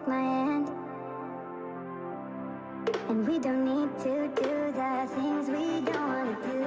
take my hand. And we don't need to do the things we don't want to do.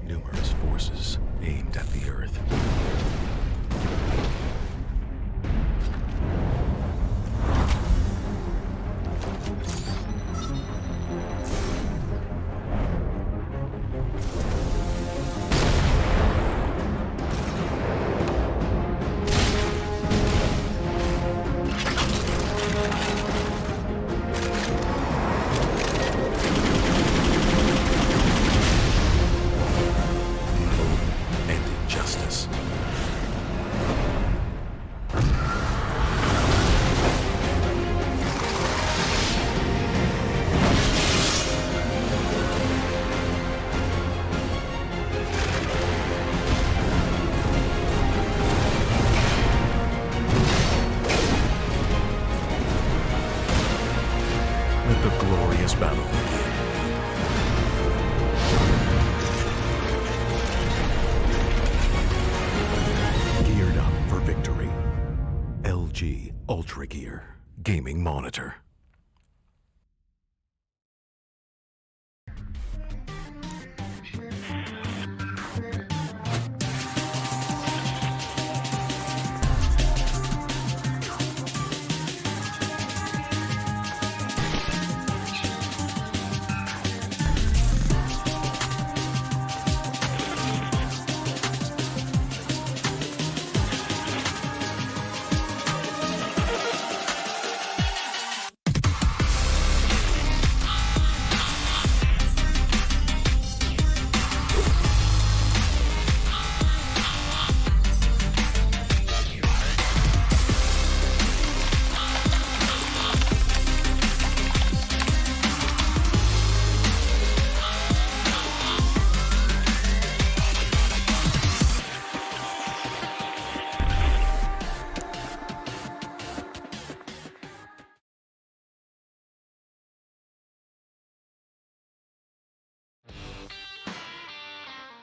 Numerous forces aimed at the Earth. Let the glorious battle begin. Geared up for victory. LG Ultragear Gaming Monitor.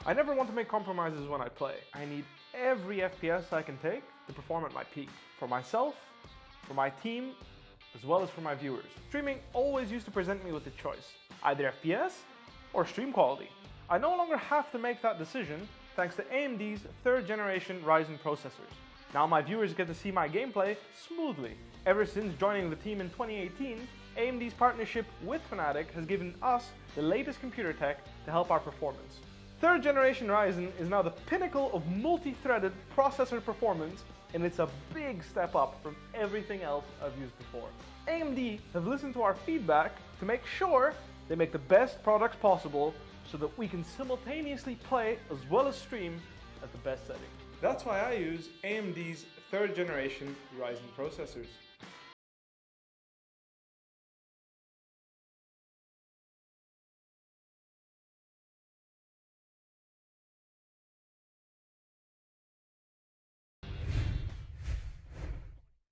I never want to make compromises when I play. I need every FPS I can take to perform at my peak. For myself, for my team, as well as for my viewers. Streaming always used to present me with a choice, either FPS or stream quality. I no longer have to make that decision thanks to AMD's 3rd generation Ryzen processors. Now my viewers get to see my gameplay smoothly. Ever since joining the team in 2018, AMD's partnership with Fnatic has given us the latest computer tech to help our performance. 3rd generation Ryzen is now the pinnacle of multi-threaded processor performance, and it's a big step up from everything else I've used before. AMD have listened to our feedback to make sure they make the best products possible so that we can simultaneously play as well as stream at the best settings. That's why I use AMD's 3rd generation Ryzen processors.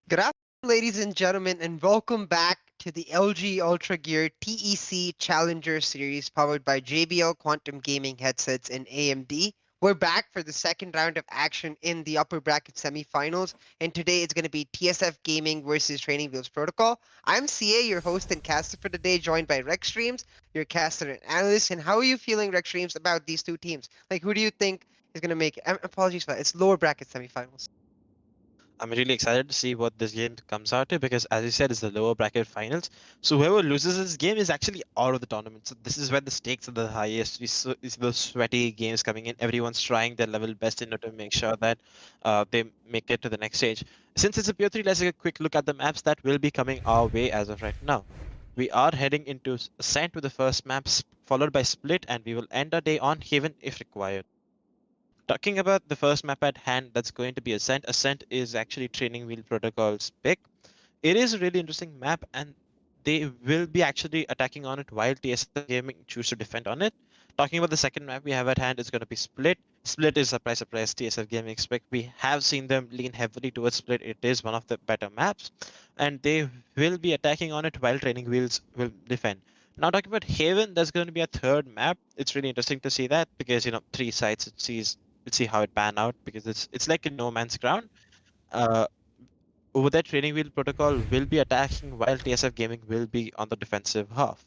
Good afternoon, ladies and gentlemen, and welcome back to the LG Ultragear TEC Challenger Series powered by JBL Quantum Gaming headsets and AMD. We're back for the second round of action in the upper bracket semifinals, and today it's going to be TSF Gaming versus Training Wheels Protocol. I'm CA, your host and caster for today, joined by Rex Streams, your caster and analyst. And how are you feeling, Rex Streams, about these two teams? Like, who do you think is going to make it? Apologies for that. It's lower bracket semifinals. I'm really excited to see what this game comes out to because, as you said, it's the lower bracket finals. So whoever loses this game is actually out of the tournament. So this is where the stakes are the highest. We see those sweaty games coming in. Everyone's trying their level best in order to make sure that they make it to the next stage. Since it's a Pure 3, let's take a quick look at the maps that will be coming our way as of right now. We are heading into Ascent with the first map, followed by Split, and we will end our day on Haven if required. Talking about the first map at hand, that's going to be Ascent. Ascent is actually Training Wheel Protocol's pick. It is a really interesting map, and they will be actually attacking on it while TSF Gaming choose to defend on it. Talking about the second map we have at hand is going to be Split. Split is, surprise, surprise, TSF Gaming pick. We have seen them lean heavily towards Split. It is one of the better maps, and they will be attacking on it while Training Wheels will defend. Now talking about Haven, there's going to be a third map. It's really interesting to see that because, you know, 3 sides, let's see how it pan out because it's like a no man's ground. Over there, Training Wheel Protocol will be attacking while TSF Gaming will be on the defensive half.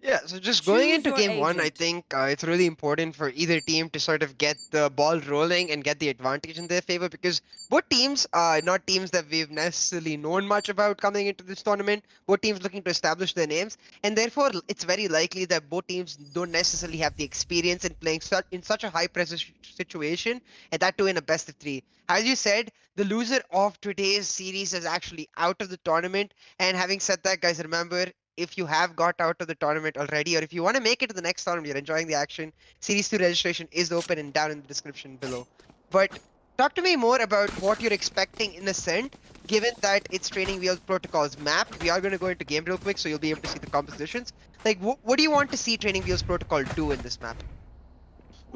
Yeah, so just going Choose into your game one, I agent. think it's really important for either team to sort of get the ball rolling and get the advantage in their favor because both teams are not teams that we've necessarily known much about coming into this tournament. Both teams looking to establish their names, and therefore it's very likely that both teams don't necessarily have the experience in playing in such a high pressure situation, and that too in a best of 3. As you said, the loser of today's series is actually out of the tournament. And having said that, guys, remember, if you have got out of the tournament already, or if you want to make it to the next tournament, you're enjoying the action, Series 2 registration is open and down in the description below. But talk to me more about what you're expecting in Ascent, given that it's Training Wheels Protocol's map. We are going to go into game real quick, so you'll be able to see the compositions. Like, what do you want to see Training Wheels Protocol do in this map?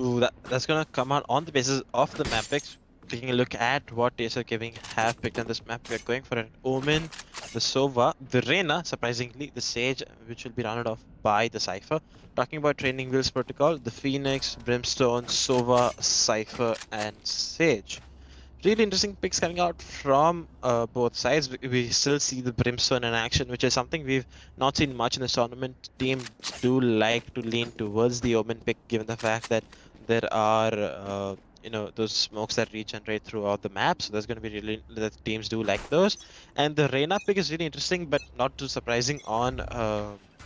Ooh, that's gonna come out on the basis of the map picks. Taking a look at what TSF Gaming have picked on this map, we're going for an Omen, the Sova, the Reyna, surprisingly, the Sage, which will be rounded off by the Cypher. Talking about Training Wheels Protocol, the Phoenix, Brimstone, Sova, Cypher, and Sage. Really interesting picks coming out from both sides. We still see the Brimstone in action, which is something we've not seen much in this tournament. Teams do like to lean towards the Omen pick, given the fact that there are you know, those smokes that regenerate throughout the map. So there's going to be really, the teams do like those. And the Reyna pick is really interesting, but not too surprising on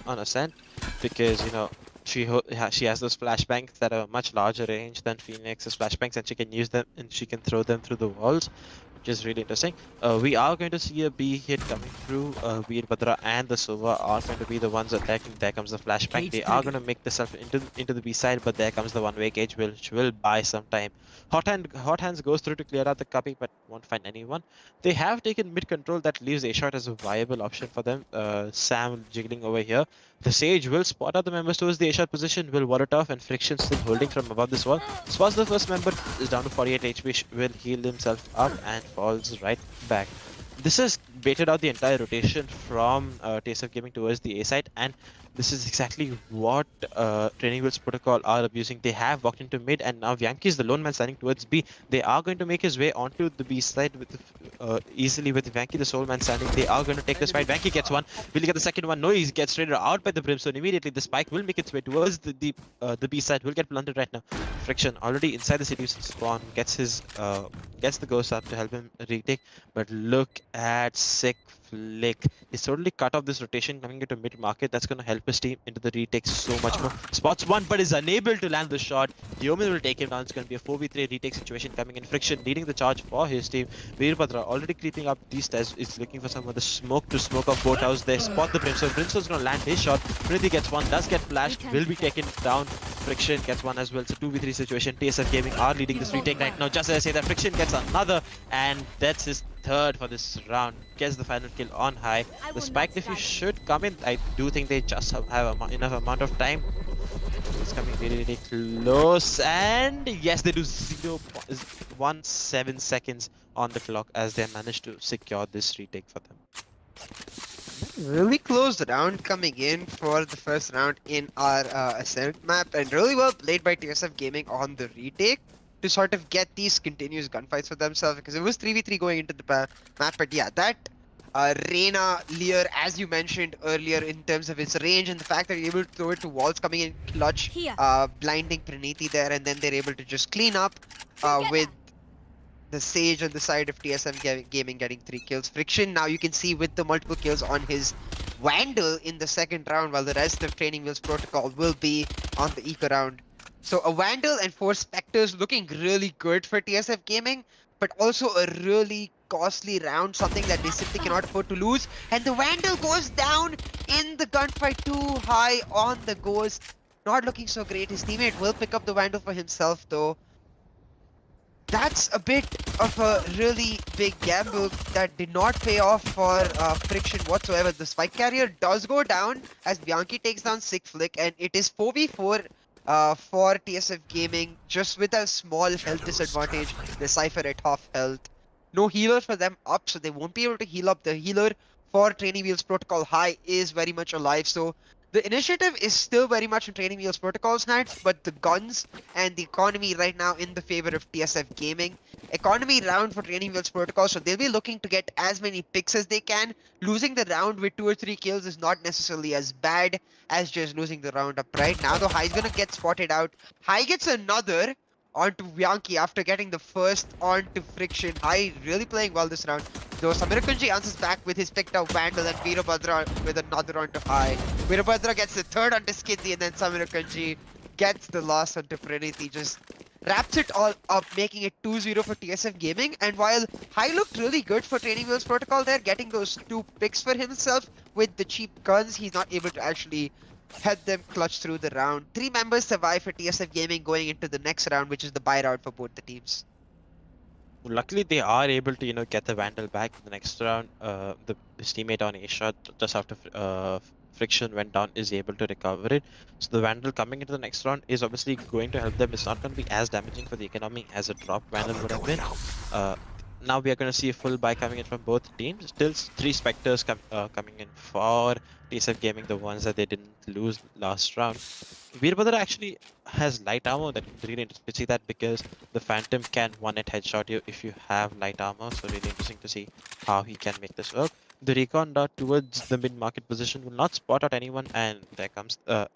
Ascent, because, you know, she has those flashbangs that are much larger range than Phoenix's flashbangs, and she can use them and she can throw them through the walls, which is really interesting. We are going to see a B hit coming through. Veerbhadra and the Sova are going to be the ones attacking. There comes the flashbang. They are going to make themselves into the B side, but there comes the one-way cage, which will buy some time. Hot Hands goes through to clear out the copy, but won't find anyone. They have taken mid control. That leaves A shot as a viable option for them. Sam jiggling over here. The Sage will spot out the members towards the A shot position, will wall it off, and Friction still holding from above this wall. Spots the first member, is down to 48 HP, will heal himself up and falls right back. this has baited out the entire rotation from TSF Gaming towards the A side, and this is exactly what Training Wheels Protocol are abusing. They have walked into mid, and now Vianki is the lone man standing towards B. They are going to make his way onto the B side with easily with Vianki, the sole man standing. They are going to take this fight. Vianki gets one. Will he get the second one? No, he gets traded out by the Brimstone immediately. The spike will make its way towards the B side. Will get blunted right now. Friction already inside the city spawn gets the ghost up to help him retake. But look at Sick Flick. He's totally cut off this rotation coming into mid market. That's going to help his team into the retake so much more. Spots one, but is unable to land the shot. Yeoman will take him down. It's going to be a 4v3 retake situation coming in. Friction leading the charge for his team. Veerbhadra already creeping up these stairs. Is looking for some of the smoke to smoke off boathouse. They spot the Brimstone. Brimstone's going to land his shot. Prinity gets one, does get flashed, will be taken down. Friction gets one as well. It's a 2v3 situation. TSF Gaming are leading this retake right now. Just as I say that, Friction gets another, and that's his third for this round. Gets the final kill on high. The spike defuse should come in. I do think they just have enough amount of time. It's coming really, really close, and yes, they do 0.17 seconds on the clock as they manage to secure this retake for them. Really close round coming in for the first round in our Ascent map, and really well played by TSF Gaming on the retake to sort of get these continuous gunfights for themselves, because it was 3v3 going into the map. But yeah, that Reyna Lear, as you mentioned earlier, in terms of its range and the fact that you're able to throw it to walls coming in clutch, blinding Praniti there, and then they're able to just clean up with the Sage on the side of TSF Gaming getting 3 kills. Friction, now you can see with the multiple kills on his Vandal in the second round, while the rest of Training Wheels Protocol will be on the eco round. So a Vandal and 4 Spectres looking really good for TSF Gaming, but also a really costly round, something that they simply cannot afford to lose. And the Vandal goes down in the gunfight too high on the Ghost. Not looking so great. His teammate will pick up the Vandal for himself though. That's a bit of a really big gamble that did not pay off for Friction whatsoever. The spike carrier does go down as Bianchi takes down Sick Flick, and it is 4v4 for TSF Gaming, just with a small health disadvantage. The Cypher at half health. No healer for them up, so they won't be able to heal up. The healer for Training Wheels Protocol High is very much alive, so the initiative is still very much in Training Wheels Protocol's hands, but the guns and the economy right now in the favor of TSF Gaming. Economy round for Training Wheels Protocol, so they'll be looking to get as many picks as they can. Losing the round with 2 or 3 kills is not necessarily as bad as just losing the round up right now. Though High's gonna get spotted out. High gets another onto Bianchi after getting the first onto Friction. High really playing well this round. Though Samirakunji answers back with his picked out Vandal, and Veerbhadra with another onto High. Veerbhadra gets the third onto Skidzy, and then Samirakunji gets the last onto Praniti. Just wraps it all up, making it 2-0 for TSF Gaming. And while High looked really good for Training Wheels Protocol there, getting those 2 picks for himself with the cheap guns, he's not able to actually help them clutch through the round. 3 members survive for TSF Gaming going into the next round, which is the bye round for both the teams. Luckily, they are able to, get the Vandal back in the next round. His teammate on A shot just after Friction went down is able to recover it. So the Vandal coming into the next round is obviously going to help them. It's not going to be as damaging for the economy as a drop Vandal would have been. Now we are going to see a full buy coming in from both teams. Still 3 Spectres coming in for TSF Gaming, the ones that they didn't lose last round. Veerbhadra actually has light armor. That really interesting to see that, because the Phantom can one-hit headshot you if you have light armor. So really interesting to see how he can make this work. The recon dart towards the mid-market position will not spot out anyone, and there comes and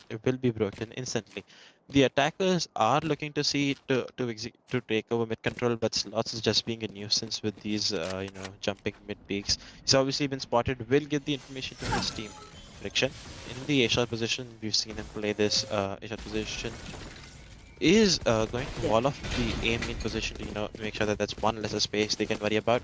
it will be broken instantly. The attackers are looking to see to take over mid control, but Slots is just being a nuisance with these jumping mid peaks. He's obviously been spotted. Will give the information to his team. Friction in the A-shot position. We've seen him play this A-shot position. Is going to wall off the aim in position to make sure that that's one lesser space they can worry about,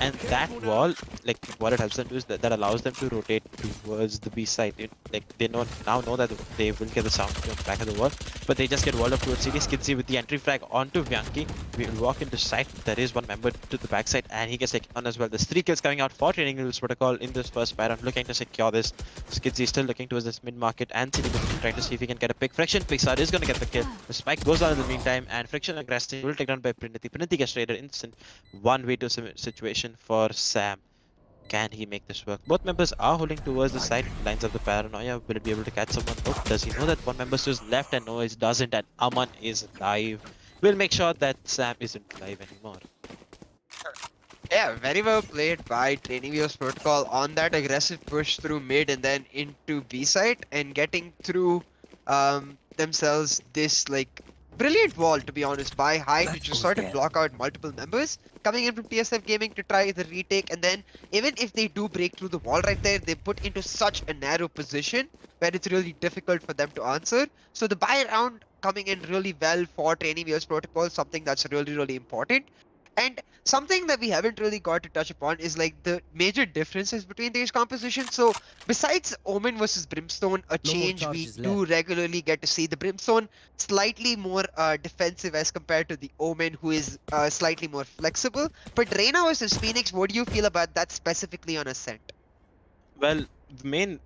and that wall, like what it helps them do is that allows them to rotate towards the B side. They now know that they will get the sound from the back of the wall, but they just get walled up towards CD. Skidzy with the entry flag onto Bianchi. We will walk into sight. There is one member to the backside, and he gets taken on as well. There's 3 kills coming out for Training Wheels Protocol in this first round, looking to secure this. Skidzy still looking towards this mid market and CD trying to see if he can get a pick. Friction Pixar is going to get the kill. The spike spike goes down in the meantime, and Friction aggressive will take down by Prinity. Prinity gets traded instant 1v2 situation for Sam. Can he make this work? Both members are holding towards the side. Lines up the paranoia. Will it be able to catch someone? Nope. Does he know that one member is left? And no, it doesn't. And Aman is live. We'll make sure that Sam isn't live anymore. Yeah, very well played by Training Wheels Protocol on that aggressive push through mid and then into B site and getting through themselves this like brilliant wall, to be honest, by high to just sort of block out multiple members coming in from TSF Gaming to try the retake. And then even if they do break through the wall right there, they put into such a narrow position where it's really difficult for them to answer. So the buy round coming in really well for Training Wheels Protocol, something that's really important. And something that we haven't really got to touch upon is like the major differences between these compositions. So besides Omen versus Brimstone, a change we do regularly get to see. The Brimstone slightly more defensive as compared to the Omen, who is slightly more flexible. But Reyna versus Phoenix, what do you feel about that specifically on Ascent? Well, the main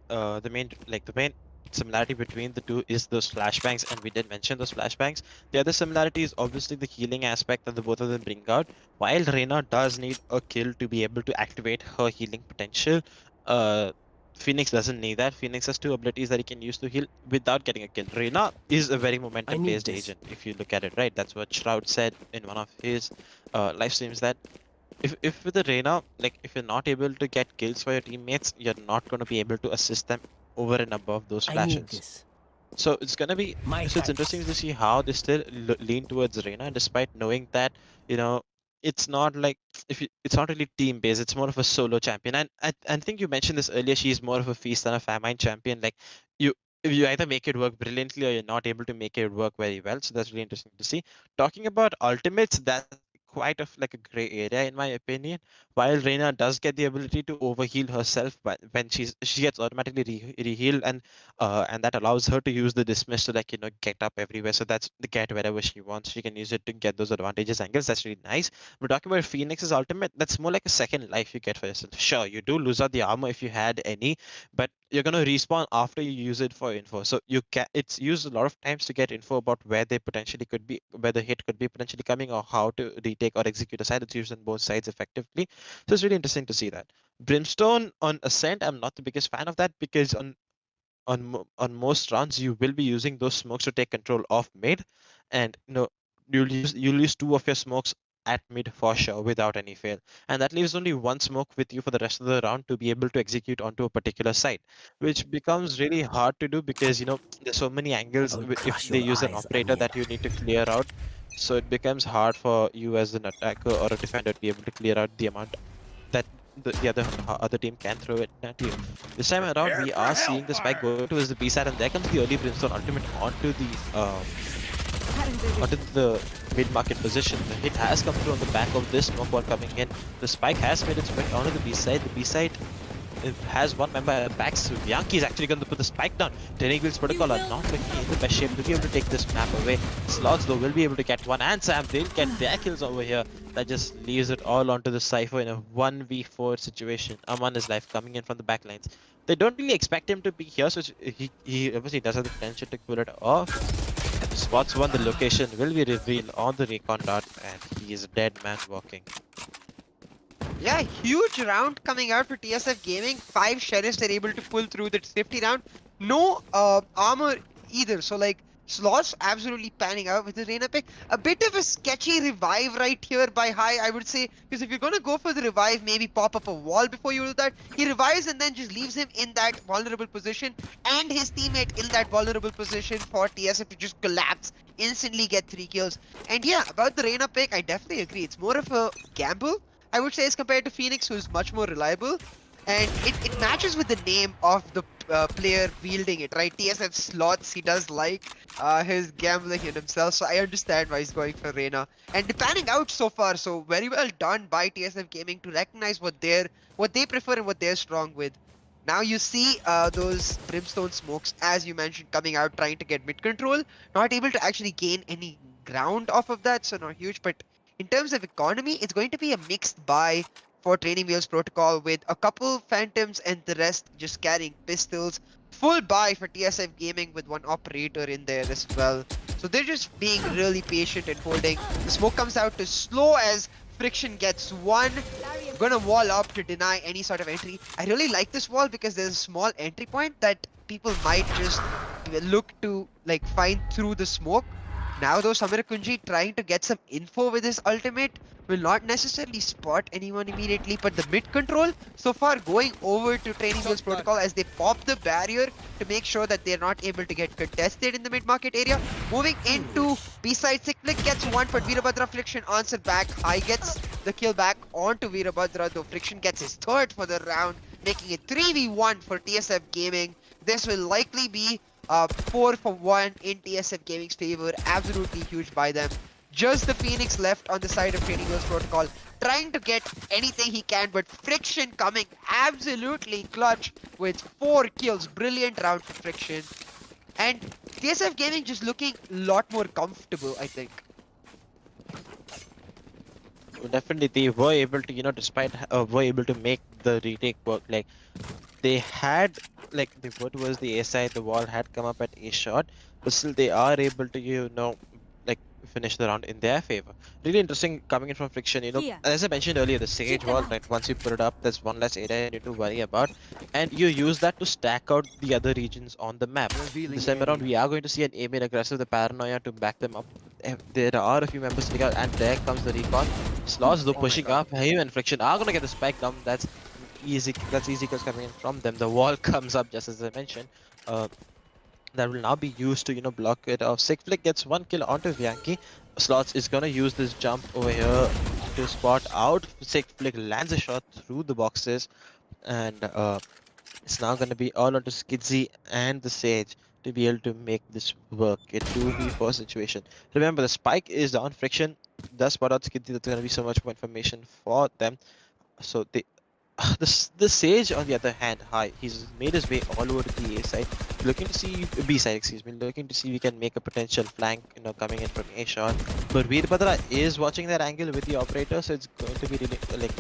similarity between the two is those flashbangs, and we did mention those flashbangs. The other similarity is obviously the healing aspect that the both of them bring out. While Reyna does need a kill to be able to activate her healing potential, Phoenix doesn't need that. Phoenix has two abilities that he can use to heal without getting a kill. Reyna is a very momentum-based agent, if you look at it, right? That's what Shroud said in one of his live streams, that if with the Reyna, like if you're not able to get kills for your teammates, you're not going to be able to assist them over and above those flashes. So it's gonna be it's interesting to see how they still lean towards Reyna, despite knowing that, you know, it's not like it's not really team based. It's more of a solo champion. And I think you mentioned this earlier. She's more of a feast than a famine champion. Like you. You either make it work brilliantly or you're not able to make it work very well. So that's really interesting to see. Talking about ultimates, that's quite of like a gray area in my opinion. While Reyna does get the ability to overheal herself, but when she gets automatically rehealed, and that allows her to use the dismiss to, like, you know, get up everywhere. So that's the get wherever she wants. She can use it to get those advantages angles. That's really nice. We're talking about Phoenix's ultimate. That's more like a second life you get for yourself. Sure, you do lose out the armor if you had any, but you're gonna respawn after you use it for info. So you can it's used a lot of times to get info about where they potentially could be, where the hit could be potentially coming, or how to retake or execute a side. It's used on both sides effectively. So it's really interesting to see that. Brimstone on Ascent, I'm not the biggest fan of that, because on most rounds you will be using those smokes to take control of mid, and you know, you'll use two of your smokes at mid for sure without any fail, and that leaves only one smoke with you for the rest of the round to be able to execute onto a particular site, which becomes really hard to do because, you know, there's so many angles if they use an operator that you need to clear out. So it becomes hard for you as an attacker or a defender to be able to clear out the amount that the other team can throw it at you. This time around, we are seeing the spike go towards the B side, and there comes the early Brimstone ultimate onto the mid-market position. The hit has come through on the back of this smoke ball coming in. The spike has made its way onto the B side. The B side has one member at the back, so Yankee is actually going to put the spike down. Training Wheels Protocol are not looking in the best shape to be able to take this map away. Slots though will be able to get one, and Sam, they'll get their kills over here. That just leaves it all onto the Cypher in a 1v4 situation. Aman is live coming in from the back lines. They don't really expect him to be here, so he obviously does have the potential to pull it off. And spots one, the location will be revealed on the recon dot, and he is a dead man walking. Yeah, huge round coming out for TSF Gaming. 5 sheriffs they're able to pull through the safety round. No armor either. So like Slots absolutely panning out with the Reyna pick. A bit of a sketchy revive right here by High, I would say. Because if you're gonna go for the revive, maybe pop up a wall before you do that. He revives and then just leaves him in that vulnerable position, and his teammate in that vulnerable position for TSF to just collapse, instantly get 3 kills. And yeah, about the Reyna pick, I definitely agree. It's more of a gamble, I would say, as compared to Phoenix, who is much more reliable. And it matches with the name of the player wielding it, right? TSF Slots, he does like his gambling in himself, so I understand why he's going for Reyna. And panning out so far, so very well done by TSF Gaming to recognize what they prefer and what they're strong with. Now you see those Brimstone smokes, as you mentioned, coming out, trying to get mid control. Not able to actually gain any ground off of that, so not huge. But in terms of economy, it's going to be a mixed buy for Training Wheels Protocol, with a couple Phantoms and the rest just carrying pistols. Full buy for TSF Gaming with one operator in there as well. So they're just being really patient and holding. The smoke comes out to slow as Friction gets one. Gonna wall up to deny any sort of entry. I really like this wall because there's a small entry point that people might just look to like find through the smoke. Now though, Samir Kunji trying to get some info with his ultimate will not necessarily spot anyone immediately, but the mid control so far going over to Training Wheels Protocol as they pop the barrier to make sure that they're not able to get contested in the mid market area. Moving into B-side, Cyclic gets one, but Veerabhadra Friction answered back. High gets the kill back onto Veerabhadra, though Friction gets his third for the round, making it 3v1 for TSF Gaming. This will likely be 4 for 1 in TSF Gaming's favor. Absolutely huge by them. Just the Phoenix left on the side of Training Wheels Protocol, trying to get anything he can, but Friction coming absolutely clutch with 4 kills. Brilliant round for Friction. And TSF Gaming just looking a lot more comfortable, I think. Definitely, they were able to, despite were able to make the retake work. Like they had, like they were towards the A side, the wall had come up at A shot, but still they are able to, like finish the round in their favor. Really interesting coming in from Friction. As I mentioned earlier, the Sage wall, right? Once you put it up, there's one less area you need to worry about, and you use that to stack out the other regions on the map. This time around, we are going to see an aim in aggressive, the Paranoia to back them up. There are a few members sitting out, and there comes the recon. Slots though pushing up. Him and Friction are gonna get the spike down. That's easy. That's easy kills coming in from them. The wall comes up just as I mentioned. That will now be used to block it off. Sick Flick gets one kill onto Yankee. Slots is gonna use this jump over here to spot out. Sick Flick lands a shot through the boxes, and it's now gonna be all onto Skidzy and the Sage to be able to make this work. A 2v4 situation. Remember, the spike is down. Friction does spot out Skidzy. That's gonna be so much more information for them. So they the Sage, on the other hand, he's made his way all over to the A side, looking to see B side, excuse me, looking to see if we can make a potential flank, coming in from A shot. But Veerabhadra is watching that angle with the operator, so it's going to be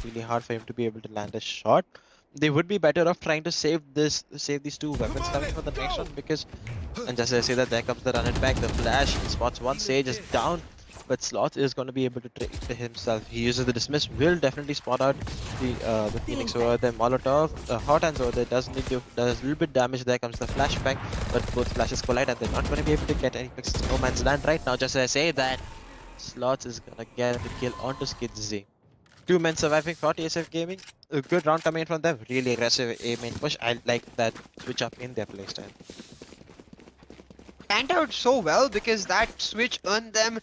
really hard for him to be able to land a shot. They would be better off trying to save these two weapons coming for the next one, because, and just as I say that, there comes the run it back, the flash spots one. Sage is down. But Sloth is going to be able to trick himself. He uses the dismiss, will definitely spot out the Phoenix over there. Molotov, hot hands over there, does a little bit damage. There comes the flashbang, but both flashes collide and they're not going to be able to get any picks. No man's land right now. Just as I say that, Sloth is going to get the kill onto Skidzy. 2 men surviving for TSF Gaming. A good round coming in from them. Really aggressive aim and push. I like that switch up in their playstyle. Panned out so well because that switch earned them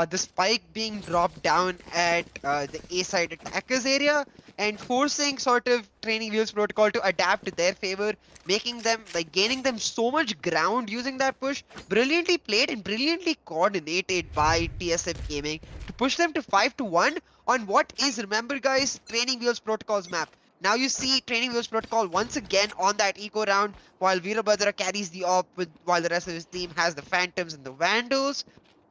the spike being dropped down at the A side attackers area and forcing sort of Training Wheels Protocol to adapt to their favor, making them gaining them so much ground using that push. Brilliantly played and brilliantly coordinated by TSF Gaming to push them to 5-1 on what is, remember guys, Training Wheels Protocol's map. Now you see Training Wheels Protocol once again on that eco round, while Veerabhadra carries the op, while the rest of his team has the Phantoms and the Vandals.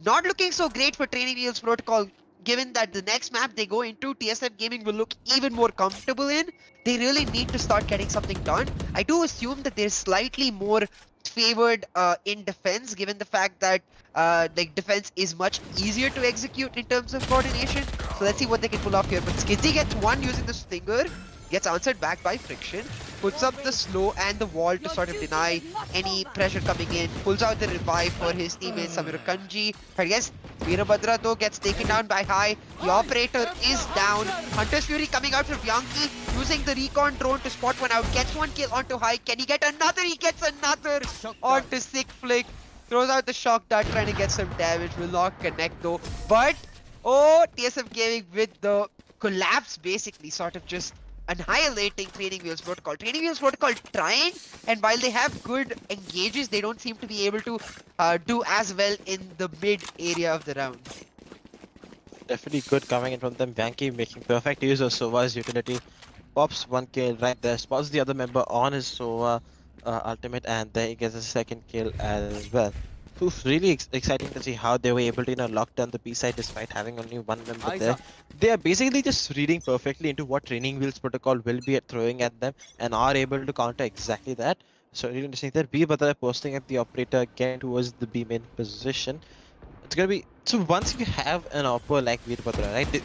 Not looking so great for Training Wheels Protocol, given that the next map they go into, TSF Gaming will look even more comfortable in. They really need to start getting something done. I do assume that they're slightly more favored in defense, given the fact that defense is much easier to execute in terms of coordination. So let's see what they can pull off here. But Skidzy gets one using the Stinger. Gets answered back by Friction, puts up the slow and the wall to sort of deny any pressure coming in, pulls out the revive for his teammate Samir Kanji. But yes, Veerabhadra though gets taken down by High. The operator is down. Hunter's Fury coming out from Yankee, using the recon drone to spot one out, gets one kill onto High. Can he get another? He gets another onto Sick Flick. Throws out the shock dart, trying to get some damage. Will not connect though. But, oh, TSF Gaming with the collapse basically sort of just annihilating Training Wheels Protocol. Training Wheels Protocol trying, and while they have good engages, they don't seem to be able to do as well in the mid area of the round. Definitely good coming in from them. Yankee making perfect use of Sova's utility. Pops one kill right there, spots the other member on his Sova ultimate, and then he gets a second kill as well. Oof, really exciting to see how they were able to lock down the B side despite having only one member there. They are basically just reading perfectly into what Training Wheels Protocol will be throwing at them and are able to counter exactly that. So really interesting that Veerabhadra posting at the operator again towards the B main position. it's gonna be so once you have an oppo like Veerbhadra, right?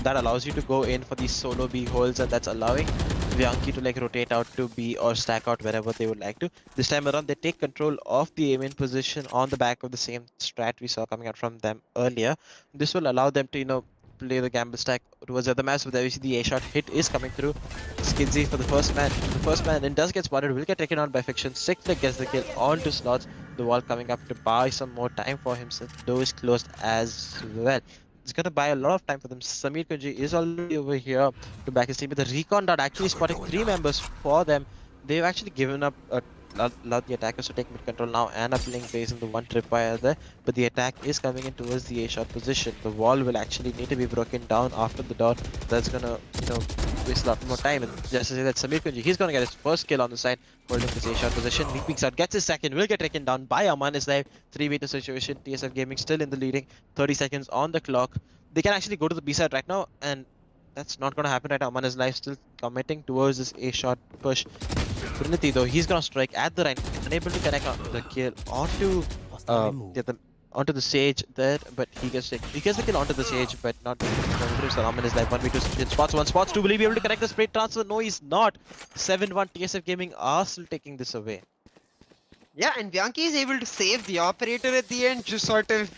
That allows you to go in for these solo B holes, and that's allowing Bianchi to like rotate out to B or stack out wherever they would like to. This time around, they take control of the aim in position on the back of the same strat we saw coming out from them earlier. This will allow them to play the gamble stack towards the other match. But there we see the A shot hit is coming through. Skidzy for the first man. The first man and does get spotted. Will get taken on by Fiction. Sickler gets the kill onto Slots. The wall coming up to buy some more time for himself. Door is closed as well. It's gonna buy a lot of time for them. Samir Kunji is already over here to back his team, but the recon dot actually spotting 3 members for them. They've actually given up allowed the attackers to take mid control now and are playing base in the one tripwire there, but the attack is coming in towards the A shot position. The wall will actually need to be broken down after the dot. That's gonna waste a lot more time. And just to say that Samir Kunji, he's gonna get his first kill on the side, holding this A shot position. He peeks out, gets his second, will get taken down by Aman is live. 3v2 situation. TSF Gaming still in the leading. 30 seconds on the clock. They can actually go to the B side right now, and that's not gonna happen right now. Aman is live, still committing towards this A shot push. Trinity though, he's gonna strike at the right, unable to connect on the kill onto onto the Sage there, but he gets the kill onto the Sage, but not through. Salaman is like 1v2 spots, 1 spots, 2. Will he be able to connect the spray transfer? No, he's not. 7-1 TSF Gaming are still taking this away. Yeah, and Bianchi is able to save the operator at the end, just sort of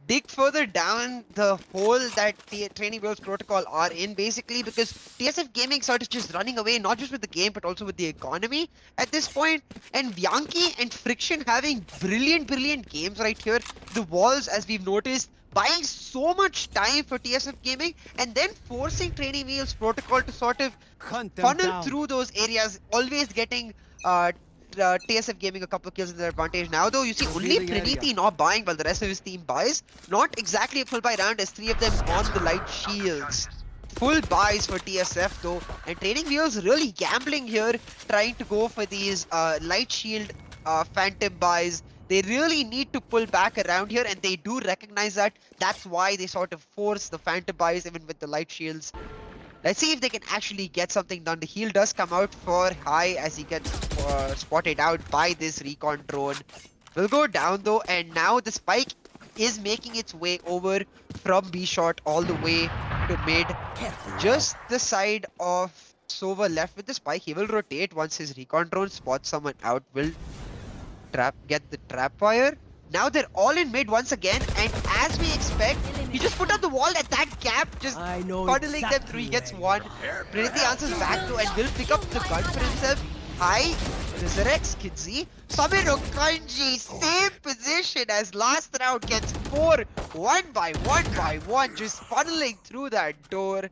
dig further down the hole that the Training Wheels Protocol are in, basically, because TSF Gaming sort of just running away, not just with the game, but also with the economy at this point. And Bianchi and Friction having brilliant games right here. The walls, as we've noticed, buying so much time for TSF Gaming, and then forcing Training Wheels Protocol to sort of funnel through those areas, always getting TSF Gaming a couple of kills in their advantage. Now though, you see only Trinity not buying while the rest of his team buys. Not exactly a full buy round as 3 of them on the light shields. Full buys for TSF though, and Training Wheels really gambling here, trying to go for these light shield phantom buys. They really need to pull back around here, and they do recognize that. That's why they sort of force the phantom buys even with the light shields. Let's see if they can actually get something done. The heal does come out for High as he gets spotted out by this recon drone. Will go down though, and now the spike is making its way over from B shot all the way to mid. Just the side of Sova left with the spike. He will rotate once his recon drone spots someone out. Will get the trap fire. Now they're all in mid once again, and as we expect, he just put out the wall at that gap, just funneling them through. He gets one. Trinity answers back though and will pick up the gun for himself. High resurrects Kidzi. Samir Okanji, same position as last round, gets 4, one by one, just funneling through that door.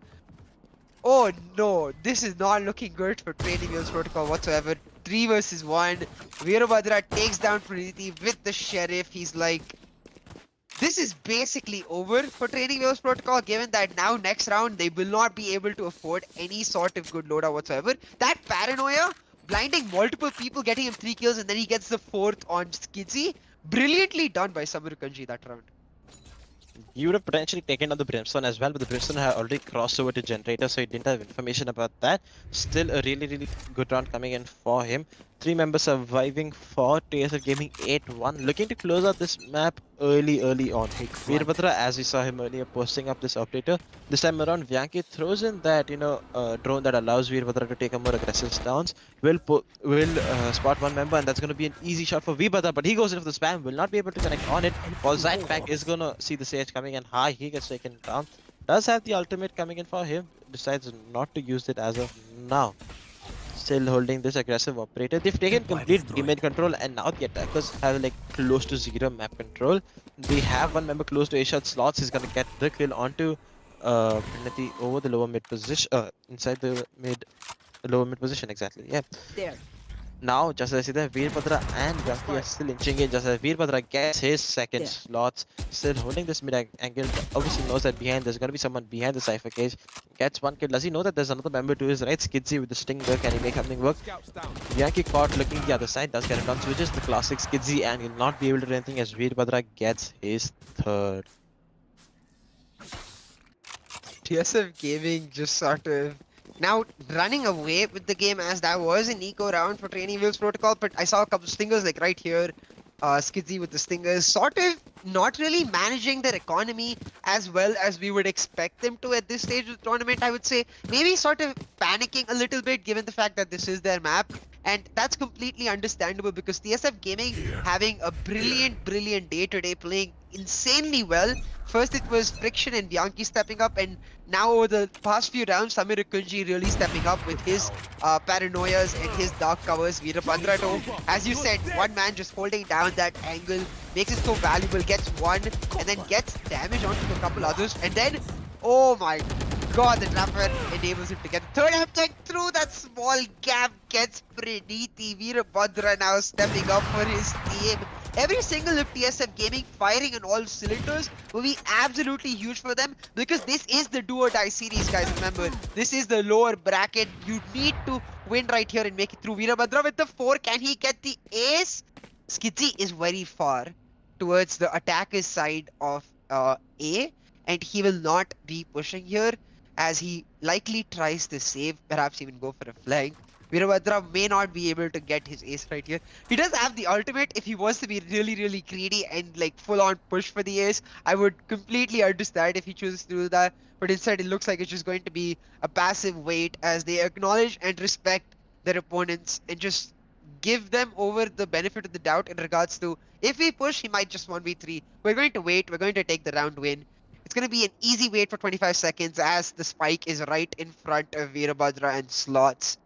Oh no, this is not looking good for Training Wheels Protocol whatsoever. 3 versus 1. Veerbhadra takes down Praniti with the Sheriff. He's like, this is basically over for Training Wheels Protocol, given that now next round they will not be able to afford any sort of good loadout whatsoever. That paranoia, blinding multiple people, getting him 3 kills, and then he gets the 4th on Skidzy. Brilliantly done by Samir Kanji that round. You would have potentially taken on the Brimstone as well, but the Brimstone had already crossed over to Generator, so he didn't have information about that. Still a really good round coming in for him. 3 members surviving for TSF Gaming 8-1. Looking to close out this map early on. Veerbhadra, as we saw him earlier, posting up this operator. This time around, Bianchi throws in that drone that allows Veerbhadra to take a more aggressive stance. Will spot 1 member, and that's going to be an easy shot for Veerbhadra, but he goes in for the spam. Will not be able to connect on it. While Zightpack is going to see the Sage coming in high, he gets taken down. Does have the ultimate coming in for him. Decides not to use it as of now. Still holding this aggressive operator. They've taken complete teammate control, and now the attackers have like close to 0 map control. They have 1 member close to A-shot slots. He's gonna get the kill onto Trinity over the lower mid position, inside the lower mid position exactly. Yeah. There. Now, just as I see that, Veerbhadra and Bianchi are still inching in. Just as Veerbhadra gets his second slots, still holding this mid angle. Obviously knows that there's gonna be someone behind the Cypher cage. Gets 1 kill. Does he know that there's another member to his right? Skidzy with the Stinger. Can he make something work? Bianchi caught looking the other side. Does get it done. Switches the classic Skidzy and will not be able to do anything as Veerbhadra gets his 3rd. TSF Gaming just sort of now running away with the game, as that was an eco round for Training Wheels Protocol, but I saw a couple of stingers like right here. Skizzy with the Stingers, sort of not really managing their economy as well as we would expect them to at this stage of the tournament, I would say. Maybe sort of panicking a little bit given the fact that this is their map. And that's completely understandable because TSF Gaming having a brilliant day today, playing insanely well. First it was Friction and Bianchi stepping up, and now over the past few rounds, Samir Kunji really stepping up with his paranoias and his dark covers. Veerabhadra though, as you said, one man just holding down that angle, makes it so valuable, gets one, and then gets damage onto a couple others, and then, oh my god, the trapper enables him to get the third attack through that small gap, gets Praniti. Veerabhadra now stepping up for his team. Every single of TSF Gaming firing on all cylinders will be absolutely huge for them because this is the do or die series, guys. Remember, this is the lower bracket. You need to win right here and make it through. Veerabhadra with the 4. Can he get the ace? Skizzy is very far towards the attacker's side of A, and he will not be pushing here as he likely tries to save, perhaps even go for a flank. Veerabhadra may not be able to get his ace right here. He does have the ultimate if he wants to be really greedy and like full on push for the ace. I would completely understand if he chooses to do that, but instead it looks like it's just going to be a passive wait as they acknowledge and respect their opponents and just give them over the benefit of the doubt in regards to if we push, he might just 1v3. We're going to wait, we're going to take the round win. It's going to be an easy wait for 25 seconds as the spike is right in front of Veerabhadra and Slots.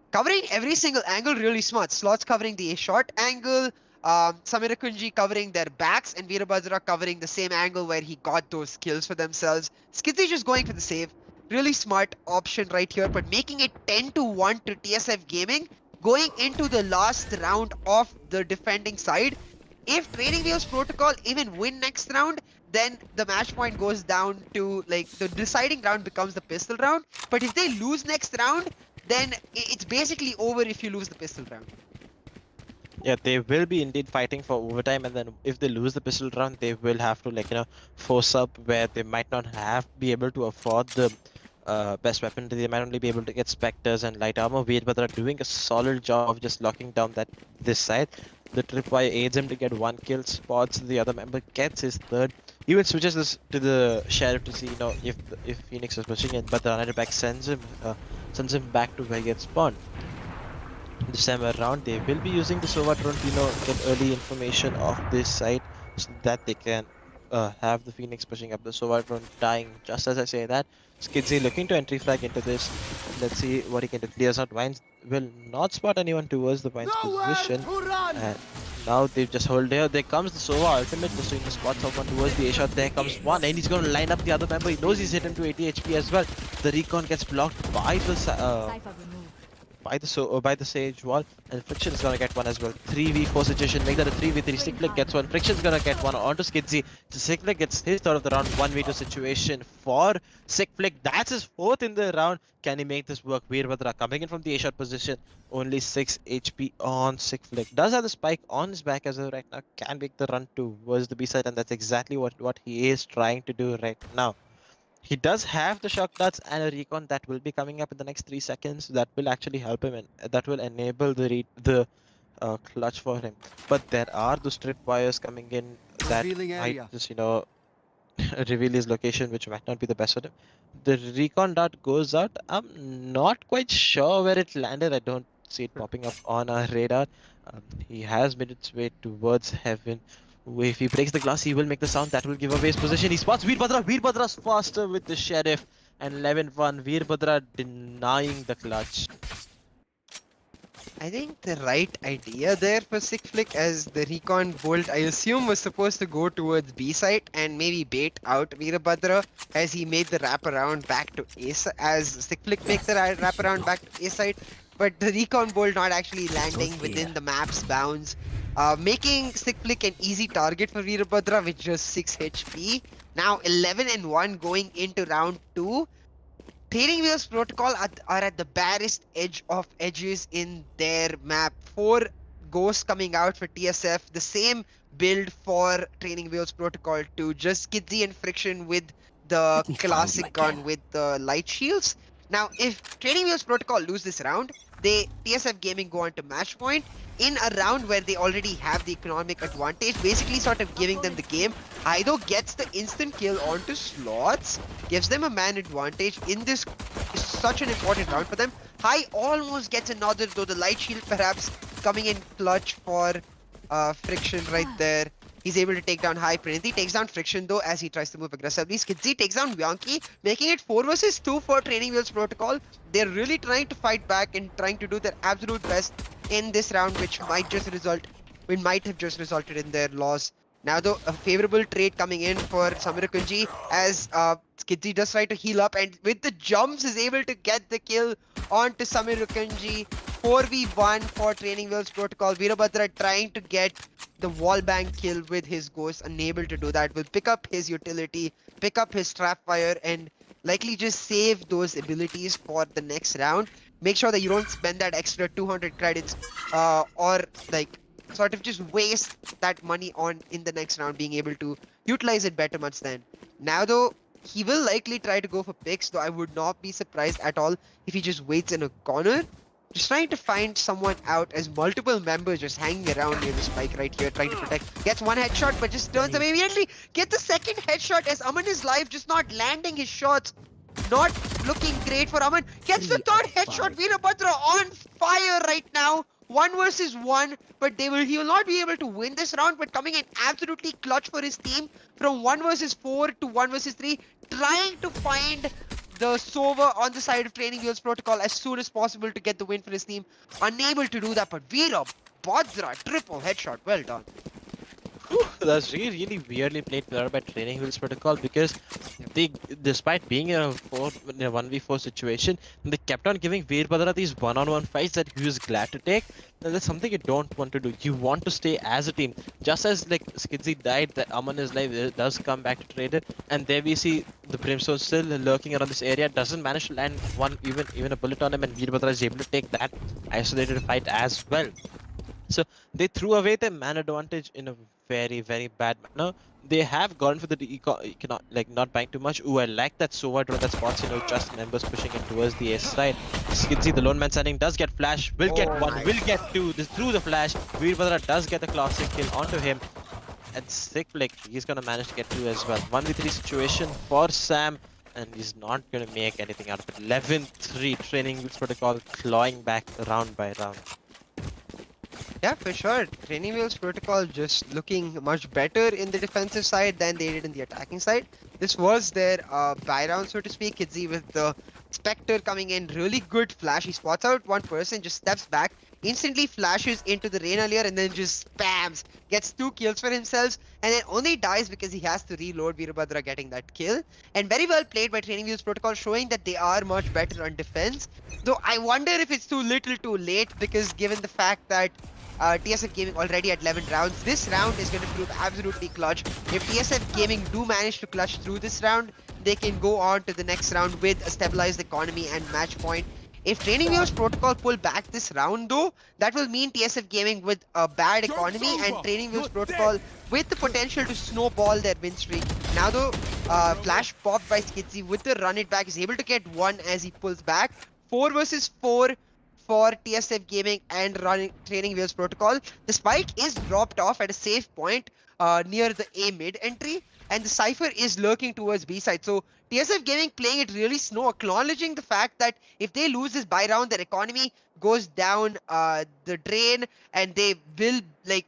Covering every single angle really smart. Slots covering the short angle, Samira Kunji covering their backs, and Veerabhadra covering the same angle where he got those kills for themselves. Skizzy just going for the save. Really smart option right here, but making it 10-1 to TSF Gaming, going into the last round of the defending side. If Training Wheels Protocol even win next round, then the match point goes down to like the deciding round becomes the pistol round. But if they lose next round, then it's basically over if you lose the pistol round. Yeah, they will be indeed fighting for overtime, and then if they lose the pistol round, they will have to force up where they might not be able to afford the best weapon. They might only be able to get Spectres and light armor. Veerabhadra doing a solid job of just locking down this side. The tripwire aids him to get 1 kill, spots the other member, gets his 3rd. Even switches this to the sheriff to see if Phoenix is pushing it, but the runner back sends him back to where he gets spawned. This time around, they will be using the Sova drone to get early information of this side so that they can have the Phoenix pushing up. The Sova drone dying just as I say that. Skizzy looking to entry flag into this. Let's see what he can do. Clears out Vines. Will not spot anyone towards the Vines position. And now they've just hold there. There comes the Sova ultimate just to spot someone towards the A shot. There comes one, and he's going to line up the other member. He knows he's hit him to 80 HP as well. The recon gets blocked by the by the Sage wall, and Friction is gonna get one as well. 3v4 situation, make that a 3v3. Sickflick gets one, Friction's gonna get one onto Skizzy. So Sickflick gets his third of the round. 1v2 situation for Sickflick. That's his 4th in the round. Can he make this work? Veerabhadra coming in from the A-shot position. Only 6 HP on Sickflick. Does have the spike on his back as of right now. Can make the run towards the B side, and that's exactly what he is trying to do right now. He does have the shock darts and a recon that will be coming up in the next 3 seconds. That will actually help him, and that will enable the clutch for him. But there are those trip wires coming in that might just reveal his location, which might not be the best for him. The recon dart goes out. I'm not quite sure where it landed. I don't see it popping up on our radar. He has made its way towards heaven. If he breaks the glass, he will make the sound. That will give away his position. He spots Veerabhadra. Veerabhadra's faster with the sheriff. And 11-1. Veerabhadra denying the clutch. I think the right idea there for Sickflick as the recon bolt, I assume, was supposed to go towards B site and maybe bait out Veerabhadra as he made the wraparound back to A site, as Sickflick makes the wraparound back to A site. But the recon bolt not actually landing within the map's bounds. Making Sickflick an easy target for Veerabhadra with just 6 HP. Now 11-1 going into round 2. Training Wheels Protocol are at the barest edge of edges in their map. 4 ghosts coming out for TSF. The same build for Training Wheels Protocol 2. Just Skizzy and Friction with the classic gun with the light shields. Now, if Training Wheels Protocol lose this round, TSF Gaming go on to match point in a round where they already have the economic advantage, basically sort of giving them the game. Aido gets the instant kill onto slots, gives them a man advantage in this such an important round for them. High almost gets another, though the light shield perhaps coming in clutch for Friction right there. He's able to take down High. Prinity takes down Friction though as he tries to move aggressively. Skidzy takes down Bianchi, making it 4 versus 2 for Training Wheels Protocol. They're really trying to fight back and trying to do their absolute best in this round, which might have just resulted in their loss. Now though, a favorable trade coming in for Samirakunji as Skidzy does try to heal up, and with the jumps is able to get the kill onto Samirakunji. 4v1 for Training Wheels Protocol. Veerabhadra trying to get the wallbang kill with his ghost, unable to do that. Will pick up his utility, pick up his trap fire, and likely just save those abilities for the next round. Make sure that you don't spend that extra 200 credits or like sort of just waste that money on in the next round, being able to utilize it better much then. Now though, he will likely try to go for picks, though I would not be surprised at all if he just waits in a corner. Just trying to find someone out as multiple members just hanging around near the spike right here, trying to protect. Gets one headshot, but just turns away immediately. Gets the second headshot as Aman is live, just not landing his shots. Not looking great for Aman. Gets the third headshot. Veerabhadra on fire right now. 1 versus 1, but he will not be able to win this round, but coming in absolutely clutch for his team from 1 versus 4 to 1 versus 3, trying to find the Sova on the side of Training Wheels Protocol as soon as possible to get the win for his team. Unable to do that, but Veerabhadra triple headshot. Well done. Whew, that's really weirdly played there by Training Wheels Protocol, because they, despite being in a 1v4 situation, they kept on giving Veerbhadra these one-on-one fights that he was glad to take. And that's something you don't want to do. You want to stay as a team. Just as like Skidzy died, that Aman is live, it does come back to trade it. And there we see the Brimstone still lurking around this area, doesn't manage to land even a bullet on him, and Veerbhadra is able to take that isolated fight as well. So they threw away their man advantage in a very bad manner. They have gone for the not buying too much. Ooh, I like that Sova drone that spots, just members pushing in towards the ace side. Skidzy, the lone man standing, does get flash, will get one, will get two. This through the flash. Veerbhadra does get the classic kill onto him. And sick flick, he's gonna manage to get two as well. 1v3 situation for Sam, and he's not gonna make anything out of it. 11-3, Training Wheels Protocol clawing back round by round. Yeah, for sure. Training Wheels Protocol just looking much better in the defensive side than they did in the attacking side. This was their buy round, so to speak. Kidzy with the Spectre coming in, really good flash. He spots out one person, just steps back, instantly flashes into the Reyna layer, and then just spams. Gets 2 kills for himself, and then only dies because he has to reload. Veerabhadra getting that kill. And very well played by Training Wheels Protocol, showing that they are much better on defense. Though I wonder if it's too little too late, because given the fact that TSF Gaming already at 11 rounds. This round is going to prove absolutely clutch. If TSF Gaming do manage to clutch through this round, they can go on to the next round with a stabilized economy and match point. If Training Wheels Protocol pull back this round though, that will mean TSF Gaming with a bad economy and Training Wheels Protocol with the potential to snowball their win streak. Now though, flash popped by Skidzy with the run it back, is able to get one as he pulls back. 4 versus 4 for TSF Gaming and Training Wheels Protocol. The spike is dropped off at a safe point near the A mid entry, and the Cypher is lurking towards B side. So TSF Gaming playing it really slow, acknowledging the fact that if they lose this buy round, their economy goes down the drain, and they will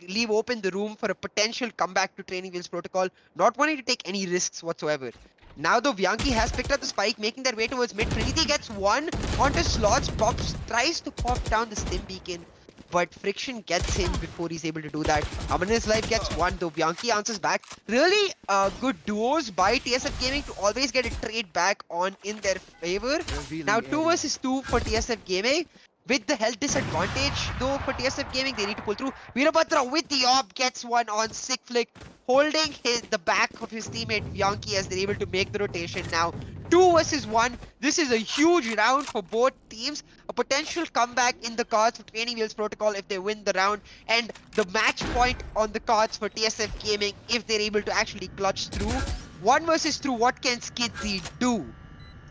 leave open the room for a potential comeback to Training Wheels Protocol, not wanting to take any risks whatsoever. Now though, Bianchi has picked up the spike, making their way towards mid. Trinity gets one onto slots, tries to pop down the stim beacon, but Friction gets him before he's able to do that. Aman's life gets one, though Bianchi answers back. Really good duos by TSF Gaming to always get a trade back on in their favor. Now 2 versus 2 for TSF Gaming. With the health disadvantage though for TSF Gaming, they need to pull through. Veerabhadra with the op gets one on sick flick, holding the back of his teammate Bianchi as they're able to make the rotation now. 2 versus 1. This is a huge round for both teams. A potential comeback in the cards for Training Wheels Protocol if they win the round, and the match point on the cards for TSF Gaming if they're able to actually clutch through. 1 versus 2. What can Skidzy do?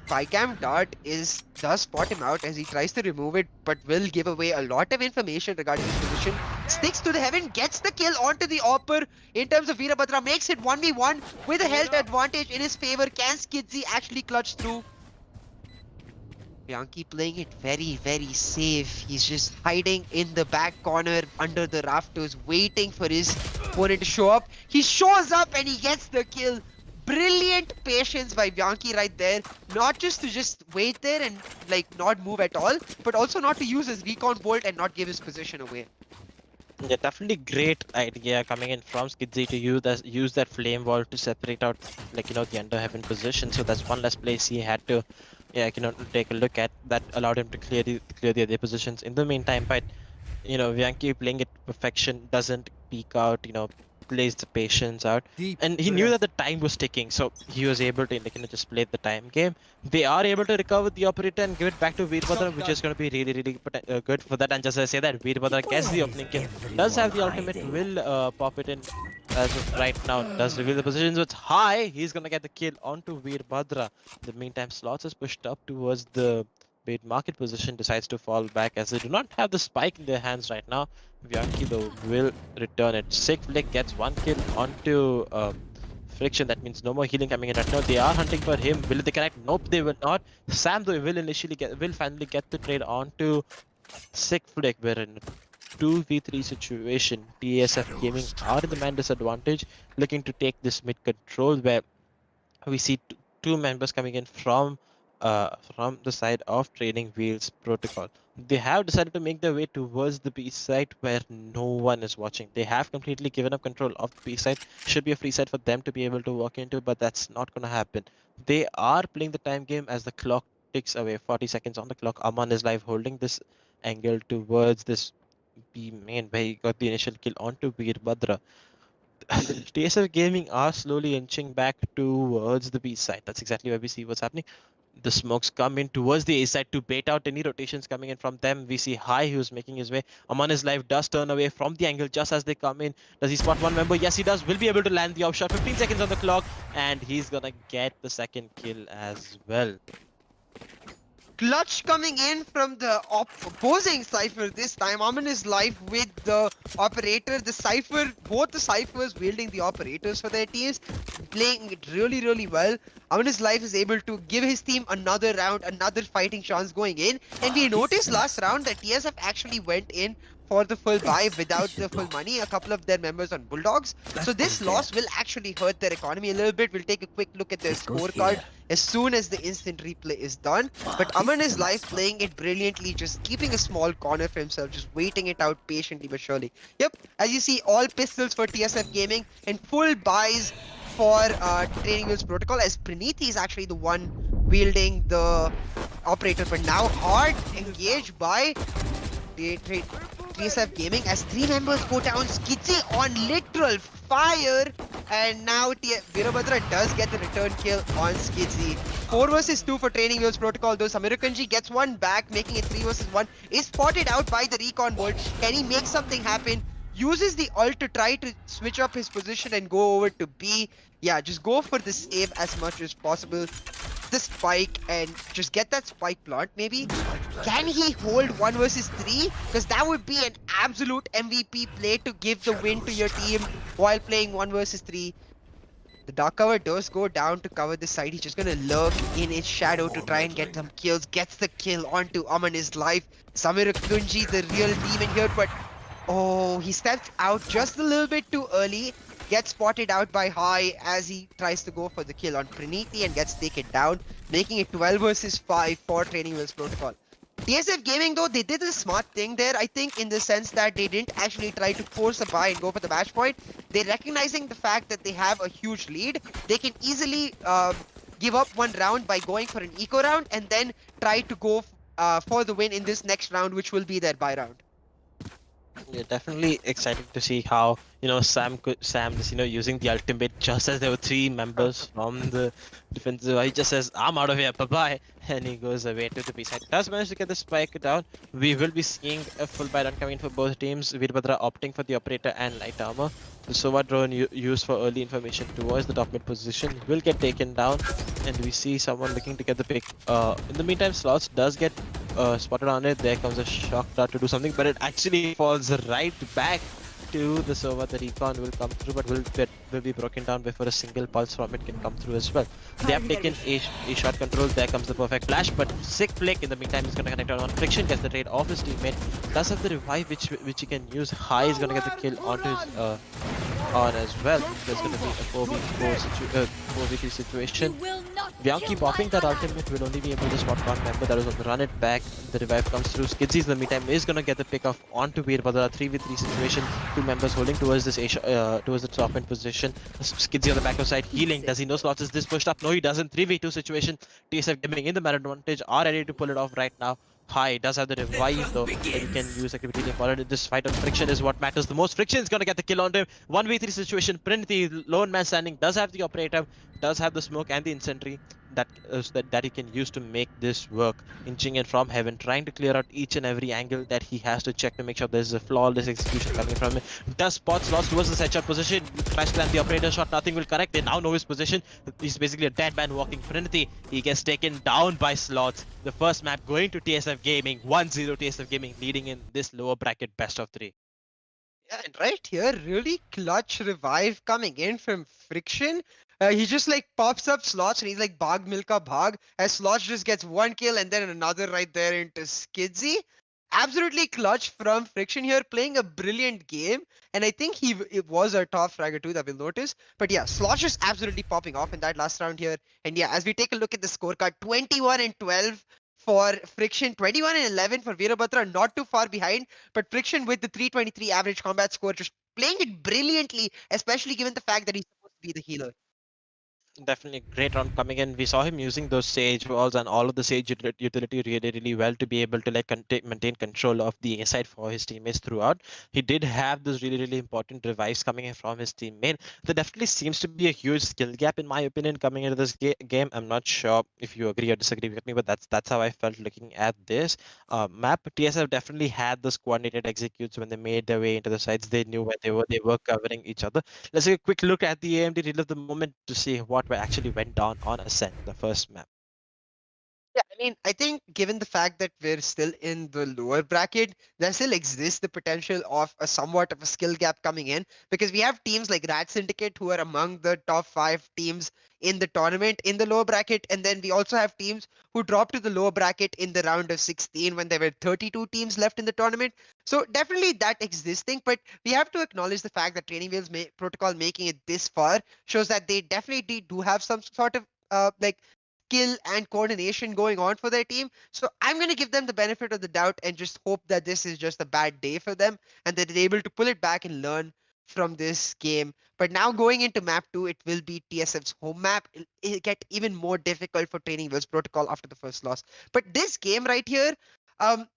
Spycam dart does spot him out as he tries to remove it, but will give away a lot of information regarding his position. Sticks to the heaven, gets the kill onto the Opper. In terms of Veerabhadra, makes it 1v1 with a health advantage in his favor. Can Skidzy actually clutch through? Bianchi playing it very safe. He's just hiding in the back corner under the rafters, waiting for his opponent to show up. He shows up and he gets the kill. Brilliant patience by Bianchi right there. Not just to just wait there and like not move at all, but also not to use his recon bolt and not give his position away. Yeah, definitely great idea coming in from Skidzy to use that flame wall to separate out, like, you know, the under heaven position. So that's one less place he had to, yeah, you know, take a look at. That allowed him to clear the other positions in the meantime. But you know, Bianchi playing it perfection, doesn't peek out, you know, plays the patience out, and he knew that the time was ticking, so he was able to, like, you know, just play the time game. They are able to recover the operator and give it back to Veerabhadra, which is going to be really good for that. And just as I say that, Veerabhadra gets the opening kill, does have the ultimate, will pop it in as of right now, does reveal the position, so it's high. He's going to get the kill onto Veerabhadra. In the meantime, Slots is pushed up towards the bait market position, decides to fall back as they do not have the spike in their hands right now. Bianchi though will return it. Sick Flick gets one kill onto Friction. That means no more healing coming in right now. They are hunting for him. Will they connect? Nope, they will not. Sam though will finally get the trade onto Sick Flick. We're in a 2v3 situation. TSF Gaming are in the man disadvantage, looking to take this mid control, where we see two members coming in from the side of Training Wheels Protocol. They have decided to make their way towards the B side where no one is watching. They have completely given up control of the B side. Should be a free side for them to be able to walk into, but that's not going to happen. They are playing the time game as the clock ticks away. 40 seconds on the clock. Aman is live holding this angle towards this B main where he got the initial kill onto Veerabhadra. TSF Gaming are slowly inching back towards the B side. That's exactly where we see what's happening. The smokes come in towards the A side to bait out any rotations coming in from them. We see High, who's making his way. Aman is live, does turn away from the angle just as they come in. Does he spot one member? Yes, he does. Will be able to land the off shot. 15 seconds on the clock, and he's gonna get the second kill as well. Clutch coming in from the opposing Cypher this time. Aman is live with the operator. The Cypher, both the Cyphers wielding the operators for their teams, playing it really well. Aman is live is able to give his team another round, another fighting chance going in. And we noticed last round that TSF actually went in for the full buy without the full money. A couple of their members on Bulldogs. So this loss will actually hurt their economy a little bit. We'll take a quick look at their scorecard as soon as the instant replay is done. But Aman is live playing it brilliantly, just keeping a small corner for himself, just waiting it out patiently but surely. Yep, as you see, all pistols for TSF Gaming and full buys for Training Wheels Protocol, as Praneeth is actually the one wielding the operator, but now hard engaged by TSF Gaming as three members go down. Skidzy on literal fire, and now Veerabhadra does get the return kill on Skidzy. 4 versus 2 for Training Wheels Protocol, though Samirukanji gets one back, making it 3 versus 1. Is spotted out by the recon bolt. Can he make something happen? Uses the ult to try to switch up his position and go over to B. Yeah, just go for the save as much as possible. The spike and just get that spike plant maybe. Can he hold 1 versus 3? Because that would be an absolute MVP play to give the win to your team while playing 1 versus 3. The dark cover does go down to cover this side. He's just gonna lurk in his shadow to try and get some kills. Gets the kill onto Aman is live. Samirukanji, the real demon here, but oh, he stepped out just a little bit too early. Gets spotted out by High as he tries to go for the kill on Praneeth and gets taken down, making it 12 versus 5 for Training Wheels Protocol. TSF Gaming though, they did a smart thing there, I think, in the sense that they didn't actually try to force a buy and go for the match point. They're recognizing the fact that they have a huge lead. They can easily give up one round by going for an eco round and then try to go for the win in this next round, which will be their buy round. Yeah, definitely excited to see how, you know, Sam is, you know, using the ultimate just as there were 3 members from the defensive. He just says, I'm out of here, bye-bye, and he goes away to the B side. Does manage to get the spike down. We will be seeing a full buy down coming in for both teams. Veerabhadra opting for the operator and light armor. The Sova drone used for early information towards the top mid position will get taken down. and we see someone looking to get the pick. In the meantime, Slots does get spotted on it. There comes a shock dart to do something, but it actually falls right back to the server. The recon will come through, but will be broken down before a single pulse from it can come through as well. They have taken a shot control. There comes the perfect flash, but sick flick. In the meantime, he's gonna connect on Friction, gets the trade off his teammate. Does have the revive, which he can use. High is gonna get the kill onto his on as well. There's gonna be a 4v3 situation. Bianchi popping that ultimate will only be able to spot one member that is on the run it back. The revive comes through. Skidsies in the meantime is gonna get the pick off onto Veerbhadra. 3v3 situation. Two members holding towards this towards the top end position. Skidsy on the back of side healing. Does he know Slots is this pushed up? No, he doesn't. 3v2 situation. TSF Gaming in the man advantage are ready to pull it off right now. High does have the revive though that he can use activity followed. This fight on Friction is what matters the most. Friction is gonna get the kill on him. 1v3 situation. Prinity, lone man standing, does have the operator, does have the smoke and the incendiary that he can use to make this work. Inching in from heaven, trying to clear out each and every angle that he has to check to make sure there's a flawless execution coming from him. Does spot Slots towards the headshot position. Tries to land the operator shot, nothing will connect. They now know his position. He's basically a dead man walking. Trinity, he gets taken down by Slots. The first map going to TSF Gaming. 1-0 TSF Gaming leading in this lower bracket best of 3. Yeah, and right here, really clutch revive coming in from Friction. He just like pops up Slots and he's like Bhag Milka Bhag as Slots just gets one kill and then another right there into Skidsy. Absolutely clutch from Friction here, playing a brilliant game. And I think it was our top fragger too that we'll notice. But yeah, Slots just absolutely popping off in that last round here. And yeah, as we take a look at the scorecard, 21 and 12 for Friction, 21 and 11 for Veerbhadra, not too far behind. But Friction with the 323 average combat score, just playing it brilliantly, especially given the fact that he's supposed to be the healer. Definitely a great round coming in. We saw him using those Sage walls and all of the Sage utility really well to be able to like maintain control of the A side for his teammates throughout. He did have those really important revives coming in from his teammate. There definitely seems to be a huge skill gap in my opinion coming into this game. I'm not sure if you agree or disagree with me, but that's how I felt looking at this map. TSF definitely had those coordinated executes when they made their way into the sides. They knew where they were. They were covering each other. Let's take a quick look at the AMD reel of the moment to see what actually went down on Ascent, the first map. Yeah, I mean, I think given the fact that we're still in the lower bracket, there still exists the potential of a somewhat of a skill gap coming in because we have teams like RAD Syndicate who are among the top 5 teams in the tournament in the lower bracket, and then we also have teams who dropped to the lower bracket in the round of 16 when there were 32 teams left in the tournament. So definitely that existing, but we have to acknowledge the fact that Training Wheels protocol making it this far shows that they definitely do have some sort of like skill and coordination going on for their team. So I'm going to give them the benefit of the doubt and just hope that this is just a bad day for them and that they're able to pull it back and learn from this game. But now going into map 2, it will be TSF's home map. It'll get even more difficult for Training Wheels Protocol after the first loss. But this game right here,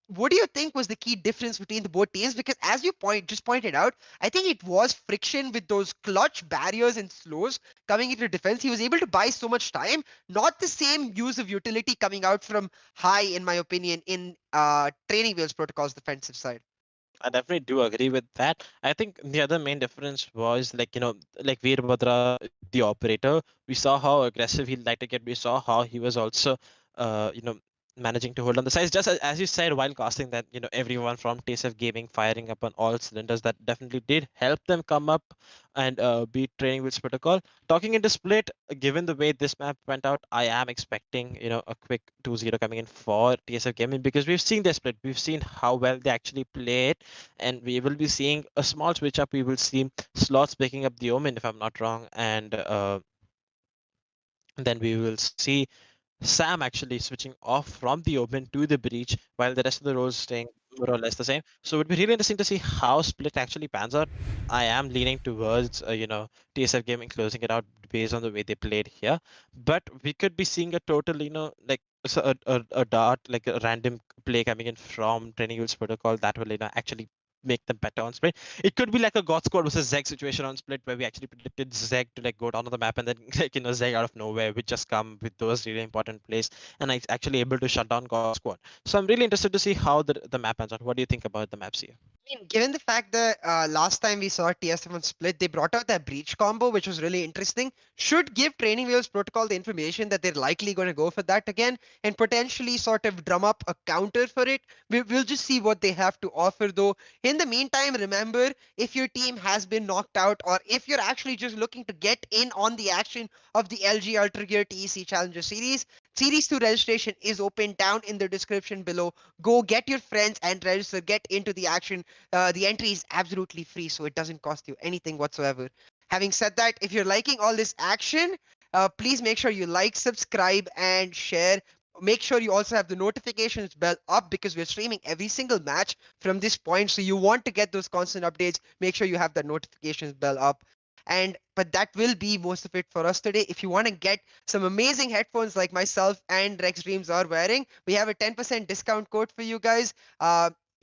what do you think was the key difference between the both teams? Because as you just pointed out, I think it was Friction with those clutch barriers and slows coming into defense. He was able to buy so much time. Not the same use of utility coming out from High, in my opinion, in Training Wheels Protocol's defensive side. I definitely do agree with that. I think the other main difference was like Veerbhadra, the operator. We saw how aggressive he liked to get. We saw how he was also, uh, you know, managing to hold on the sides. Just as you said while casting that, everyone from TSF Gaming firing up on all cylinders. That definitely did help them come up and beat Training Wheels Protocol. Talking into split, given the way this map went out, I am expecting, a quick 2-0 coming in for TSF Gaming because we've seen their split. We've seen how well they actually play it, and we will be seeing a small switch up. We will see Slots picking up the Omen, if I'm not wrong, and then we will see Sam actually switching off from the Omen to the Breach, while the rest of the roles staying more or less the same. So it would be really interesting to see how split actually pans out. I am leaning towards, TSF Gaming closing it out based on the way they played here, but we could be seeing a total, like a dart, like a random play coming in from Training Wheels Protocol that will, actually make them better on split. It could be like a God Squad versus Zeg situation on split where we actually predicted Zeg to like go down on the map and then Zeg out of nowhere would just come with those really important plays and it's actually able to shut down God Squad. So I'm really interested to see how the map ends out. What do you think about the maps here? mean, given the fact that last time we saw TSF on Split, they brought out that breach combo, which was really interesting. Should give Training Wheels Protocol the information that they're likely going to go for that again and potentially sort of drum up a counter for it. We'll just see what they have to offer, though. In the meantime, remember, if your team has been knocked out or if you're actually just looking to get in on the action of the LG Ultragear TEC Challenger Series, Series 2 registration is open down in the description below. Go get your friends and register, get into the action. The entry is absolutely free, so it doesn't cost you anything whatsoever. Having said that, if you're liking all this action, please make sure you like, subscribe, and share. Make sure you also have the notifications bell up because we're streaming every single match from this point. So you want to get those constant updates, make sure you have the notifications bell up. And but that will be most of it for us today. If you want to get some amazing headphones like myself and Rex Dreams are wearing, we have a 10% discount code for you guys.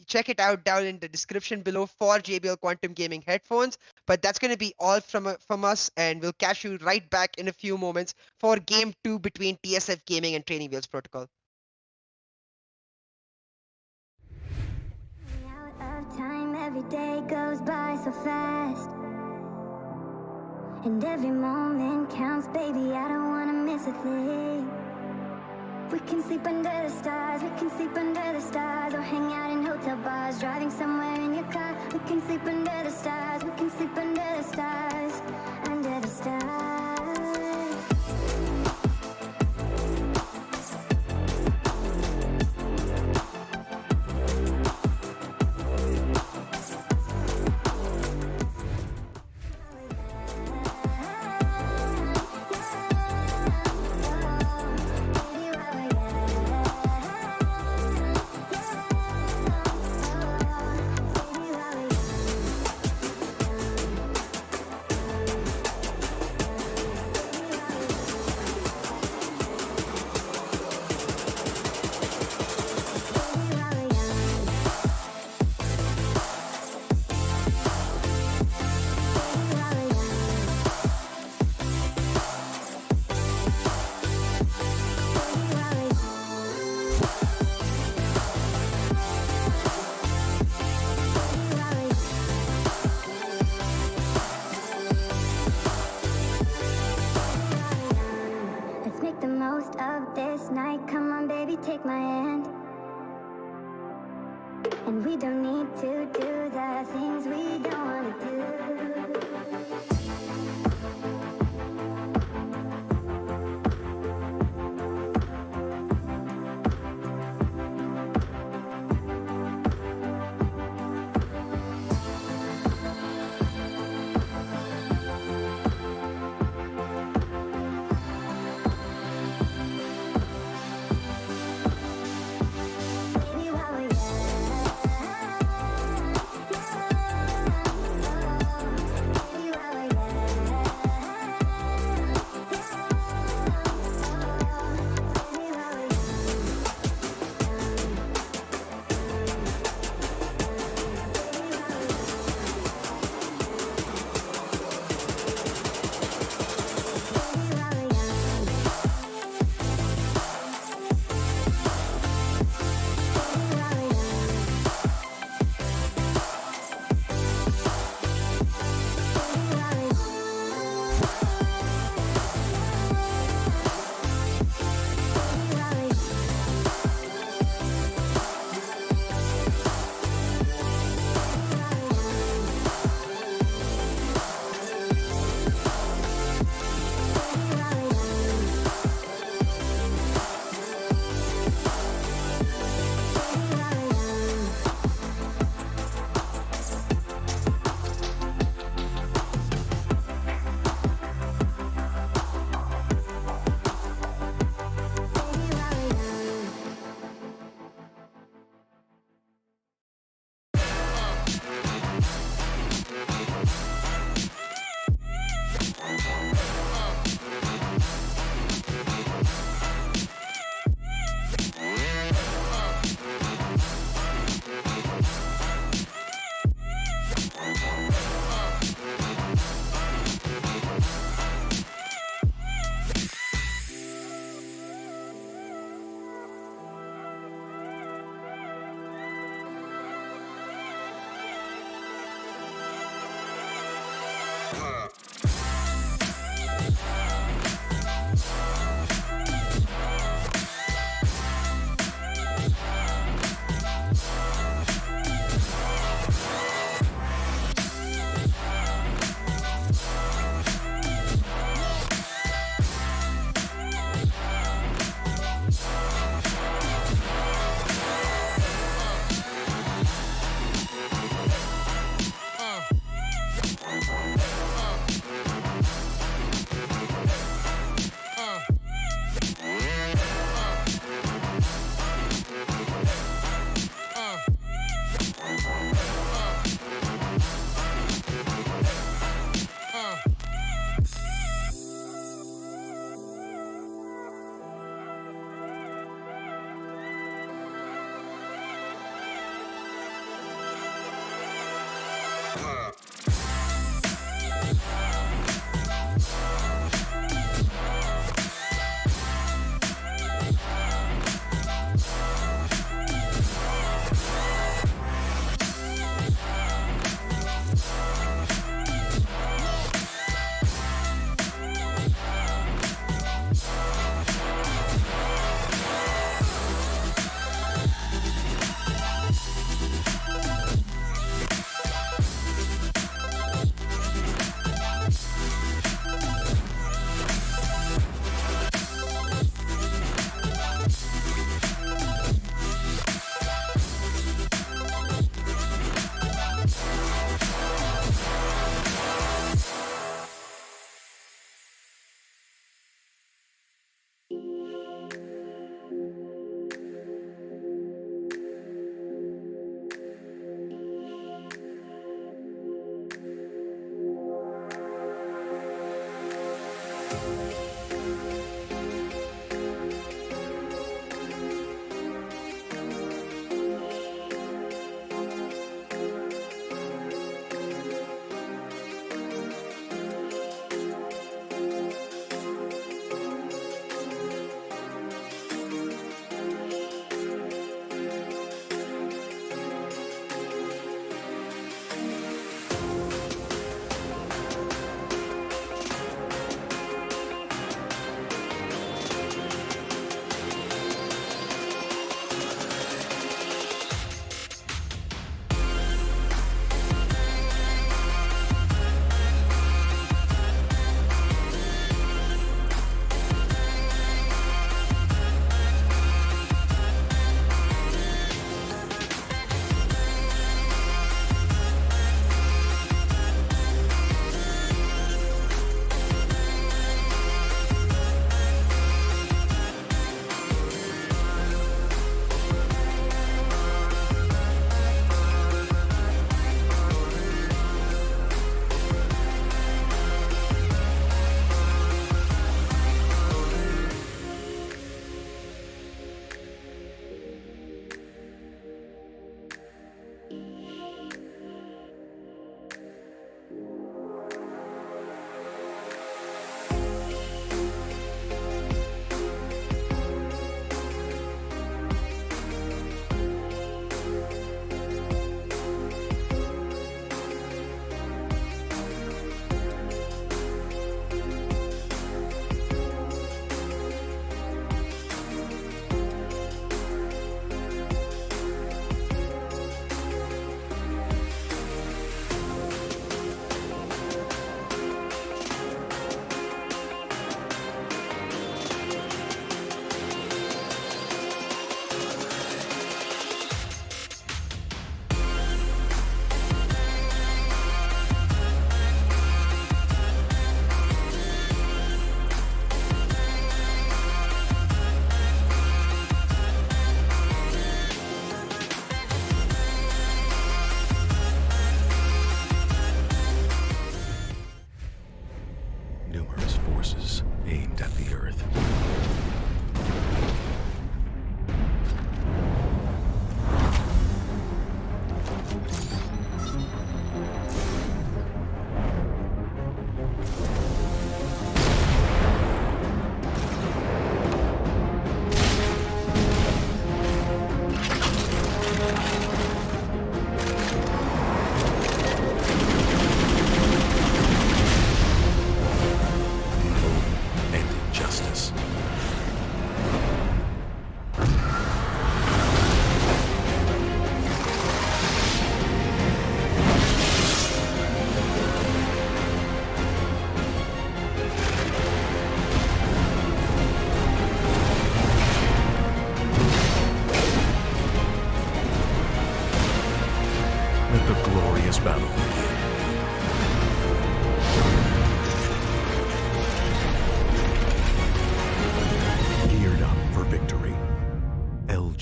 Check it out down in the description below for JBL Quantum Gaming headphones. But that's going to be all from us, and we'll catch you right back in a few moments for Game 2 between TSF Gaming and Training Wheels Protocol. Out of time, every day goes by so fast. And every moment counts, baby, I don't wanna miss a thing. We can sleep under the stars, we can sleep under the stars, or hang out in hotel bars, driving somewhere in your car. We can sleep under the stars, we can sleep under the stars, under the stars. Let's make the most of this night. Come on, baby, take my hand. And we don't need to do the things we don't want to do. Baby, while we're young,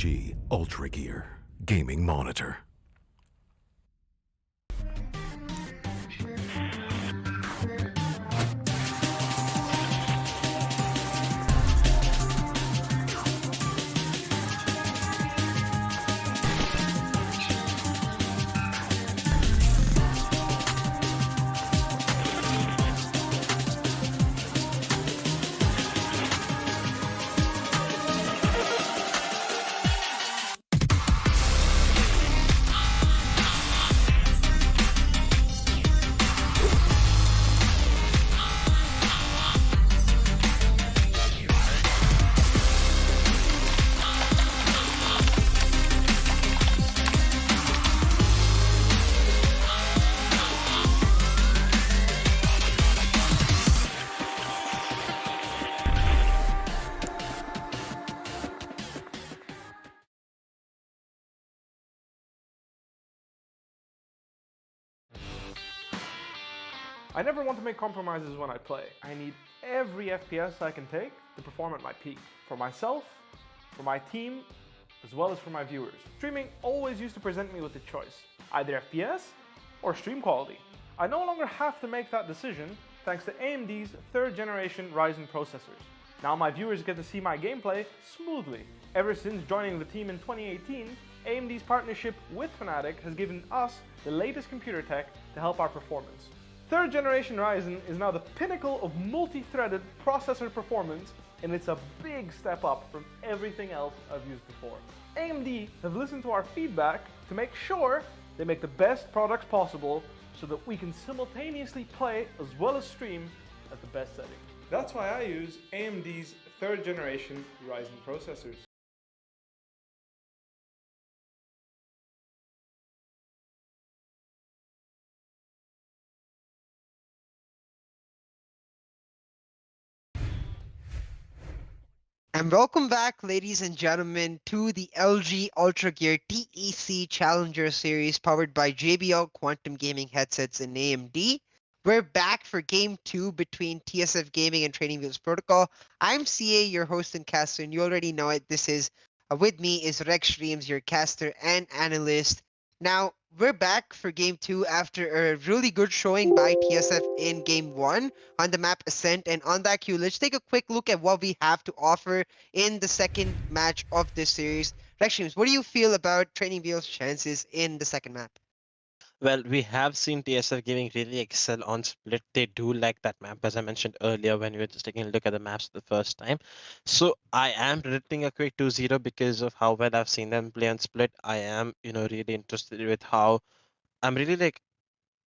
LG Ultragear Gaming Monitor. I never want to make compromises when I play. I need every FPS I can take to perform at my peak. For myself, for my team, as well as for my viewers. Streaming always used to present me with a choice, either FPS or stream quality. I no longer have to make that decision thanks to AMD's 3rd generation Ryzen processors. Now my viewers get to see my gameplay smoothly. Ever since joining the team in 2018, AMD's partnership with Fnatic has given us the latest computer tech to help our performance. 3rd generation Ryzen is now the pinnacle of multi-threaded processor performance, and it's a big step up from everything else I've used before. AMD have listened to our feedback to make sure they make the best products possible so that we can simultaneously play as well as stream at the best settings. That's why I use AMD's 3rd generation Ryzen processors. And welcome back, ladies and gentlemen, to the LG Ultragear TEC Challenger Series powered by JBL Quantum Gaming Headsets and AMD. We're back for Game 2 between TSF Gaming and Training Wheels Protocol. I'm CA, your host and caster, and you already know it. This is, with me is Rex Streams, your caster and analyst. Now, we're back for Game 2 after a really good showing by TSF in Game 1 on the map Ascent. And on that cue, let's take a quick look at what we have to offer in the second match of this series. Rex Streams, what do you feel about Training Wheels' chances in the second map? Well, we have seen TSF Gaming really excel on split. They do like that map, as I mentioned earlier when we were just taking a look at the maps the first time. So I am predicting a quick 2-0 because of how well I've seen them play on split. I am, really interested with how I'm really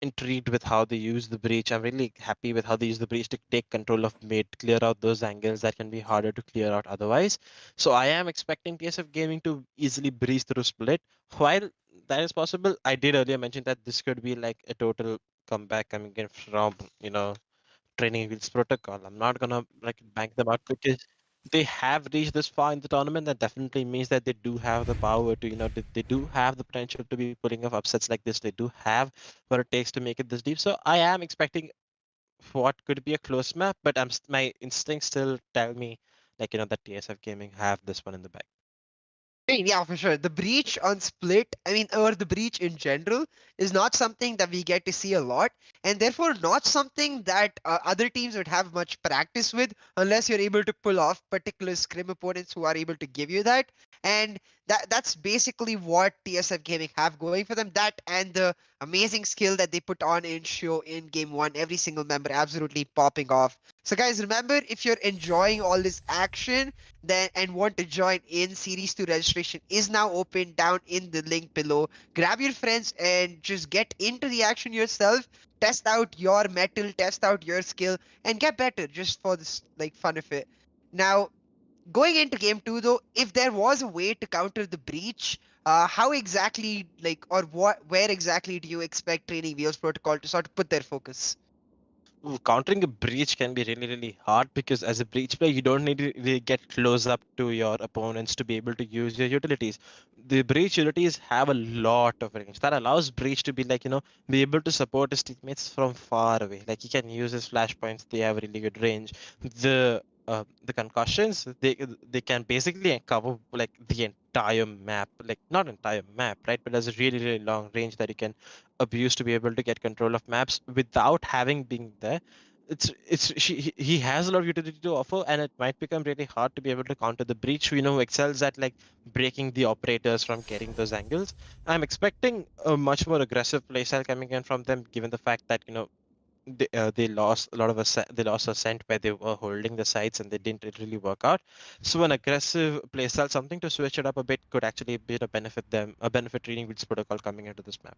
intrigued with how they use the breach. I'm really happy with how they use the breach to take control of mid, clear out those angles that can be harder to clear out otherwise. So I am expecting TSF Gaming to easily breeze through split. While that is possible, I did earlier mention that this could be like a total comeback coming in from, Training Wheels Protocol. I'm not gonna bank them out because they have reached this far in the tournament. That definitely means that they do have the power to, they do have the potential to be pulling off upsets like this. They do have what it takes to make it this deep. So I am expecting what could be a close map, but my instincts still tell me that TSF Gaming have this one in the bag. Yeah, for sure. The breach on split, or the breach in general, is not something that we get to see a lot, and therefore not something that other teams would have much practice with unless you're able to pull off particular scrim opponents who are able to give you that. And that's basically what TSF Gaming have going for them. That and the amazing skill that they put on in show in game 1, every single member absolutely popping off. So guys, remember, if you're enjoying all this action, then and want to join in, Series 2 registration is now open down in the link below. Grab your friends and just get into the action yourself. Test out your metal, test out your skill, and get better just for this fun of it. Now, going into game 2 though, if there was a way to counter the breach, how exactly where exactly do you expect Training Wheels Protocol to sort of put their focus? Countering a breach can be really, really hard because as a breach player, you don't need to really get close up to your opponents to be able to use your utilities. The breach utilities have a lot of range that allows breach to be able to support his teammates from far away. Like he can use his flashpoints; they have really good range. The the concussions, they can basically cover like the entire map, like not entire map, right? But there's a really really long range that you can abuse to be able to get control of maps without having been there. He has a lot of utility to offer, and it might become really hard to be able to counter the breach. We know who excels at like breaking the operators from getting those angles. I'm expecting a much more aggressive playstyle coming in from them, given the fact that they lost a lot of they lost Ascent where they were holding the sites and they didn't really work out. So an aggressive playstyle, something to switch it up a bit, could actually be a benefit them, a benefit reading Wheels protocol coming into this map.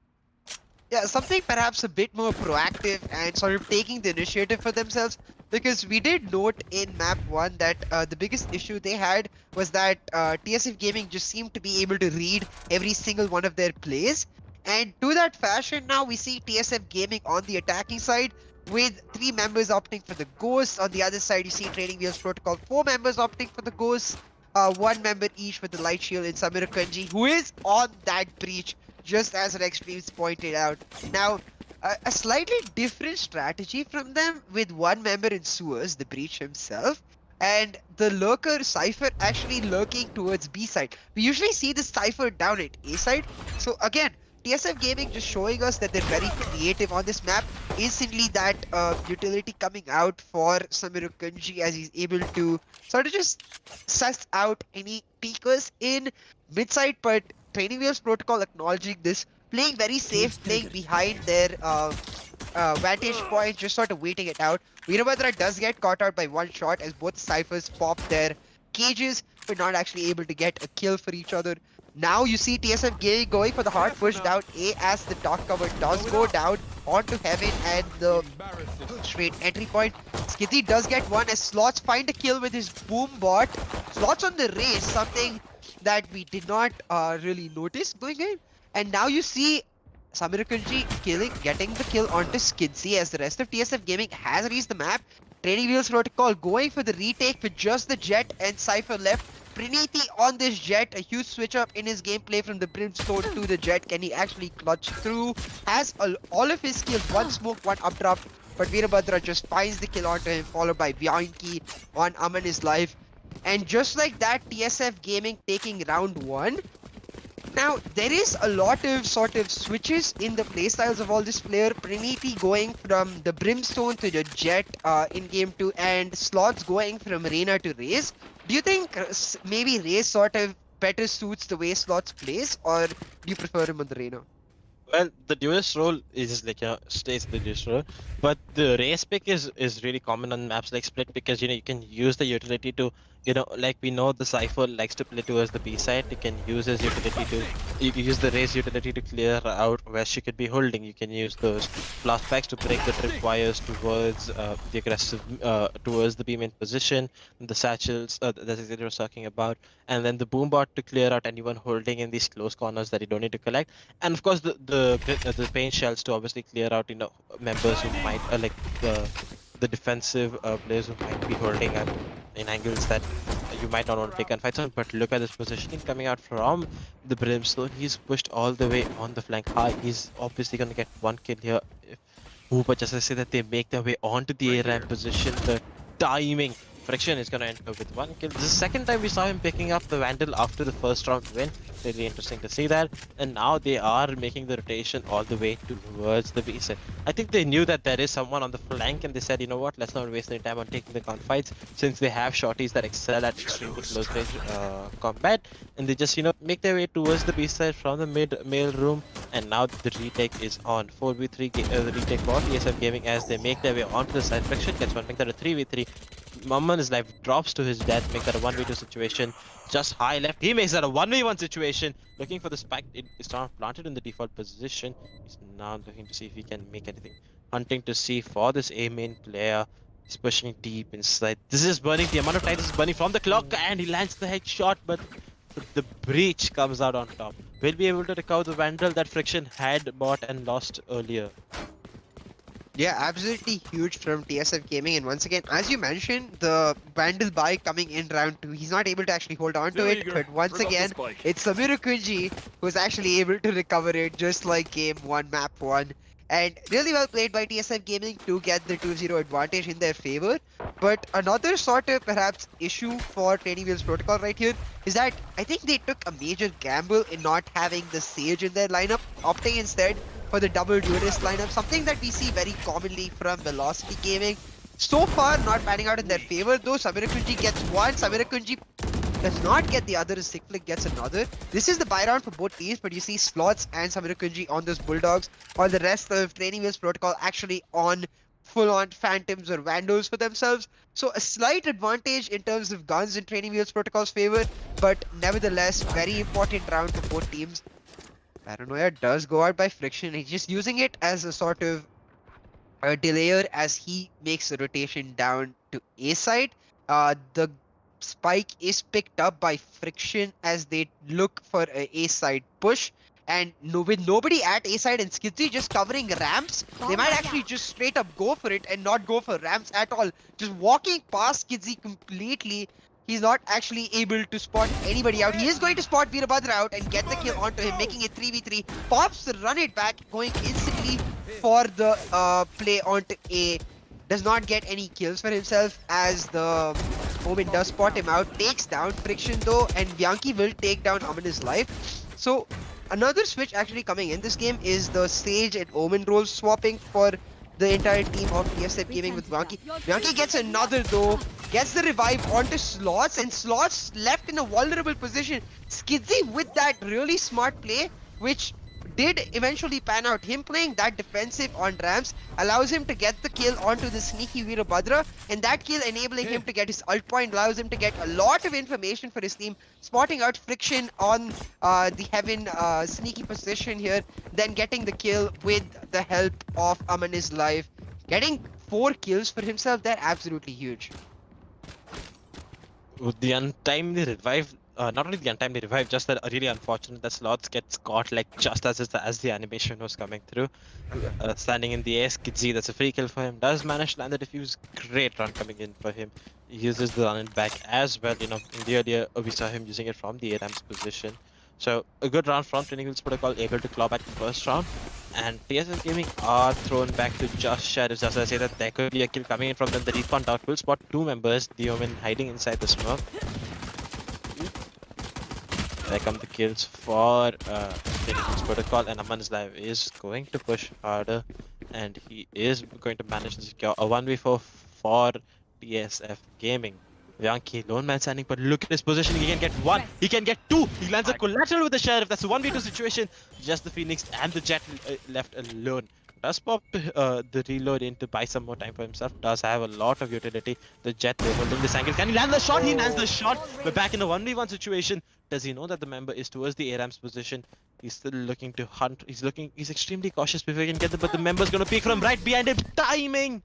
Yeah, something perhaps a bit more proactive and sort of taking the initiative for themselves. Because we did note in map 1 that the biggest issue they had was that TSF Gaming just seemed to be able to read every single one of their plays. And to that fashion, now we see TSF Gaming on the attacking side with 3 members opting for the Ghost. On the other side, you see Training Wheels Protocol, 4 members opting for the Ghost. 1 member each with the Light Shield in Samira Kanji, who is on that breach, just as an Extremes pointed out. Now, a slightly different strategy from them with 1 member in sewers, the breach himself, and the lurker Cypher actually lurking towards B side. We usually see the Cypher down at A side. So again, TSF Gaming just showing us that they're very creative on this map. Instantly that utility coming out for Samir Kunji as he's able to sort of just suss out any peekers in mid side, but Training Wheels Protocol acknowledging this, playing very safe, playing behind their vantage point, just sort of waiting it out. Veerabhadra does get caught out by 1 shot as both Cyphers pop their cages, but not actually able to get a kill for each other. Now you see TSF going for the hard push down A as the top cover does go down onto Heaven and the straight entry point. Skitty does get 1 as Slots find a kill with his boom bot. Slots on the race, something that we did not really notice going in. And now you see Samir Kunji getting the kill onto Skidsy as the rest of TSF Gaming has reached the map. Training Wheels Protocol going for the retake with just the Jet and Cypher left. Praniti on this Jet, a huge switch up in his gameplay from the Brimstone to the Jet. Can he actually clutch through? Has all of his kills, 1 smoke, 1 updraft, but Veerabhadra just finds the kill onto him, followed by Bianchi on Aman is life. And just like that, TSF Gaming taking round 1. Now, there is a lot of sort of switches in the playstyles of all this player. Praniti going from the Brimstone to the Jet in game 2, and Slots going from Reina to Raze. Do you think maybe Raze sort of better suits the way Slots plays, or do you prefer him on the Reina? Well, the duelist role is like stays the duelist role, but the race pick is really common on maps like Split because you can use the utility to like we know the Cypher likes to play towards the B side. You can use his utility to you can use the race utility to clear out where she could be holding. You can use those blast packs to break the tripwires towards the aggressive towards the beam in position. The satchels that's exactly what I was talking about, and then the boombot to clear out anyone holding in these close corners that you don't need to collect. And of course, the paint shells to obviously clear out, members who might like the defensive players who might be holding up in angles that you might not want to take gunfights on. But look at this positioning coming out from the Brimstone. He's pushed all the way on the flank high. He's obviously gonna get 1 kill here. But just as I say that they make their way onto the A ramp position, the timing. Friction is going to enter with 1 kill. This is the second time we saw him picking up the Vandal after the first round win. Really interesting to see that. And now they are making the rotation all the way towards the B side. I think they knew that there is someone on the flank and they said, you know what, let's not waste any time on taking the gunfights since they have shorties that excel at extremely close range combat. And they just, make their way towards the B side from the mid-mail room. And now the retake is on. 4v3 the retake for TSF Gaming as they make their way onto the side. Friction gets one, make that a 3v3. Mamman's life drops to his death, make that a 1v2 situation. Just high left, he makes that a 1v1 situation. Looking for the spike, it is not planted in the default position. He's now looking to see if he can make anything. Hunting to see for this A main player. He's pushing deep inside. This is burning, the amount of time this is burning from the clock, and he lands the headshot, but the breach comes out on top. Will be able to recover the Vandal that Friction had bought and lost earlier. Yeah, absolutely huge from TSF Gaming, and once again, as you mentioned, the Vandal buy coming in round 2, he's not able to actually hold on to it, but once again, it's Samir Kunji who's actually able to recover it, just like game 1, map 1. And really well played by TSF Gaming to get the 2-0 advantage in their favor. But another sort of perhaps issue for Training Wheels Protocol right here is that I think they took a major gamble in not having the Sage in their lineup, opting instead for the double duelist lineup, something that we see very commonly from Velocity Gaming. So far, not panning out in their favor though. Samirakunji gets one, Samirakunji does not get the other, Sickflick gets another. This is the buy round for both teams, but you see Slots and Samirakunji on those Bulldogs, while the rest of Training Wheels Protocol actually on full-on Phantoms or Vandals for themselves. So a slight advantage in terms of guns in Training Wheels Protocol's favor, but nevertheless, very important round for both teams. Paranoia does go out by Friction. He's just using it as a sort of a delayer as he makes a rotation down to A side. The spike is picked up by Friction as they look for a side push. And with nobody at A side and Skizzy just covering ramps, they might actually just straight up go for it and not go for ramps at all. Just walking past Skizzy completely. He's not actually able to spot anybody out. He is going to spot Veerabhadra out and get the kill onto him, making it 3v3. Pops run it back, going instantly for the play onto A. Does not get any kills for himself as the Omen does spot him out. Takes down Friction though, and Bianchi will take down Aman's life. So another switch actually coming in this game is the Sage and Omen roles swapping for the entire team of TSF Gaming with Bianchi. Bianchi gets another though, gets the revive onto Slots, and Slots left in a vulnerable position. Skizzy with that really smart play, which did eventually pan out. Him playing that defensive on ramps allows him to get the kill onto the sneaky Veerabhadra, and that kill enabling him to get his ult point allows him to get a lot of information for his team, spotting out Friction on the Heaven sneaky position here, then getting the kill with the help of Aman's life. Getting 4 kills for himself, they're absolutely huge. With the untimely revive, not only the untimely revive, just that really unfortunate that Slots gets caught like just as the animation was coming through. Standing in the air, Skizzy, that's a free kill for him. Does manage to land the defuse. Great run coming in for him. He uses the run it back as well. You know, in the earlier we saw him using it from the ARAM's position. So a good round from Training Wheels Protocol, able to claw back the first round. And TSF Gaming are thrown back to just sheriffs. Just as I say that there could be a kill coming in from them. The recon out will spot 2 members. The Omen hiding inside the smoke. There come the kills for Training Wheels Protocol, and Aman's life is going to push harder, and he is going to manage to secure a 1v4 for TSF Gaming. Bianchi, lone man standing, but look at his position. He can get 1, he can get 2. He lands a collateral with the sheriff. That's a 1v2 situation. Just the Phoenix and the Jet left alone. Does pop the reload in to buy some more time for himself. Does have a lot of utility. The Jet holding this angle. Can he land the shot? He lands the shot. We're back in a 1v1 situation. Does he know that the member is towards the ARAM's position? He's still looking to hunt. He's extremely cautious before he can get them, but the member's gonna peek from right behind him. Timing!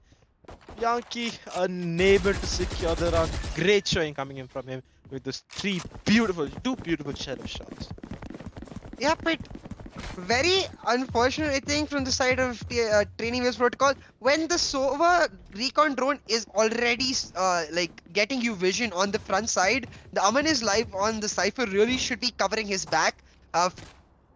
Bianchi unable to secure the round. Great showing coming in from him with those 2 beautiful sheriff shots. Yeah, but very unfortunate, I think, from the side of the Training Wheels Protocol. When the Sova recon drone is already like getting you vision on the front side, the Aman is live on the Cypher really should be covering his back.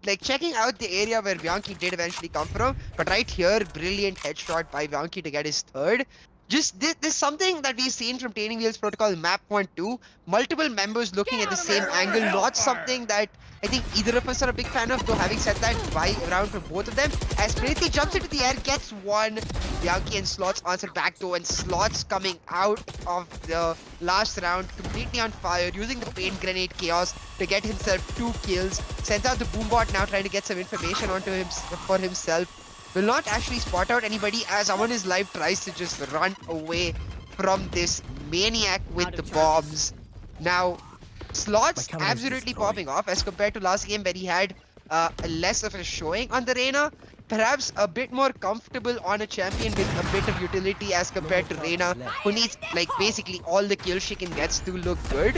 Like checking out the area where Bianchi did eventually come from. But right here, brilliant headshot by Bianchi to get his 3rd. Just this something that we've seen from Training Wheels Protocol map 1-2. Multiple members looking at the same angle. Not something that I think either of us are a big fan of, though having said that, buy round for both of them. As Preeti jumps into the air, gets 1. Bianchi and Slots answer back though, and Slots coming out of the last round completely on fire, using the paint grenade chaos to get himself 2 kills. Sends out the boombot now, trying to get some information onto him for himself. Will not actually spot out anybody as Aman is live, tries to just run away from this maniac with the bombs. Now, Slots absolutely popping off as compared to last game where he had less of a showing on the Reyna. Perhaps a bit more comfortable on a champion with a bit of utility as compared to Reyna, who needs like basically all the kills she can get to look good.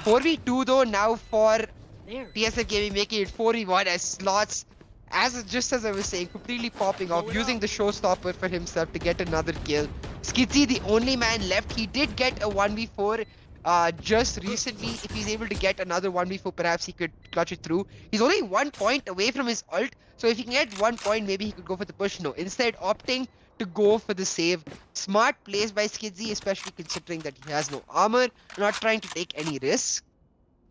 4v2 though now for TSF Gaming, making it 4v1 as Slots, just as I was saying, completely popping off, using the showstopper for himself to get another kill. Skizzy, the only man left. He did get a 1v4 just recently. If he's able to get another 1v4, perhaps he could clutch it through. He's only 1 point away from his ult, so if he can get 1 point, maybe he could go for the push. No, instead opting to go for the save. Smart plays by Skidzy, especially considering that he has no armor, not trying to take any risks.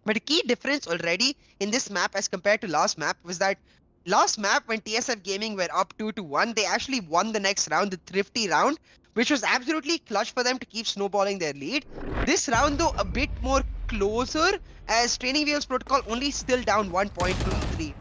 But a key difference already in this map as compared to last map was that last map when TSF Gaming were up 2-1, they actually won the next round, the thrifty round, which was absolutely clutch for them to keep snowballing their lead. This round though a bit more closer as Training Wheels Protocol only still down 1 point to 3.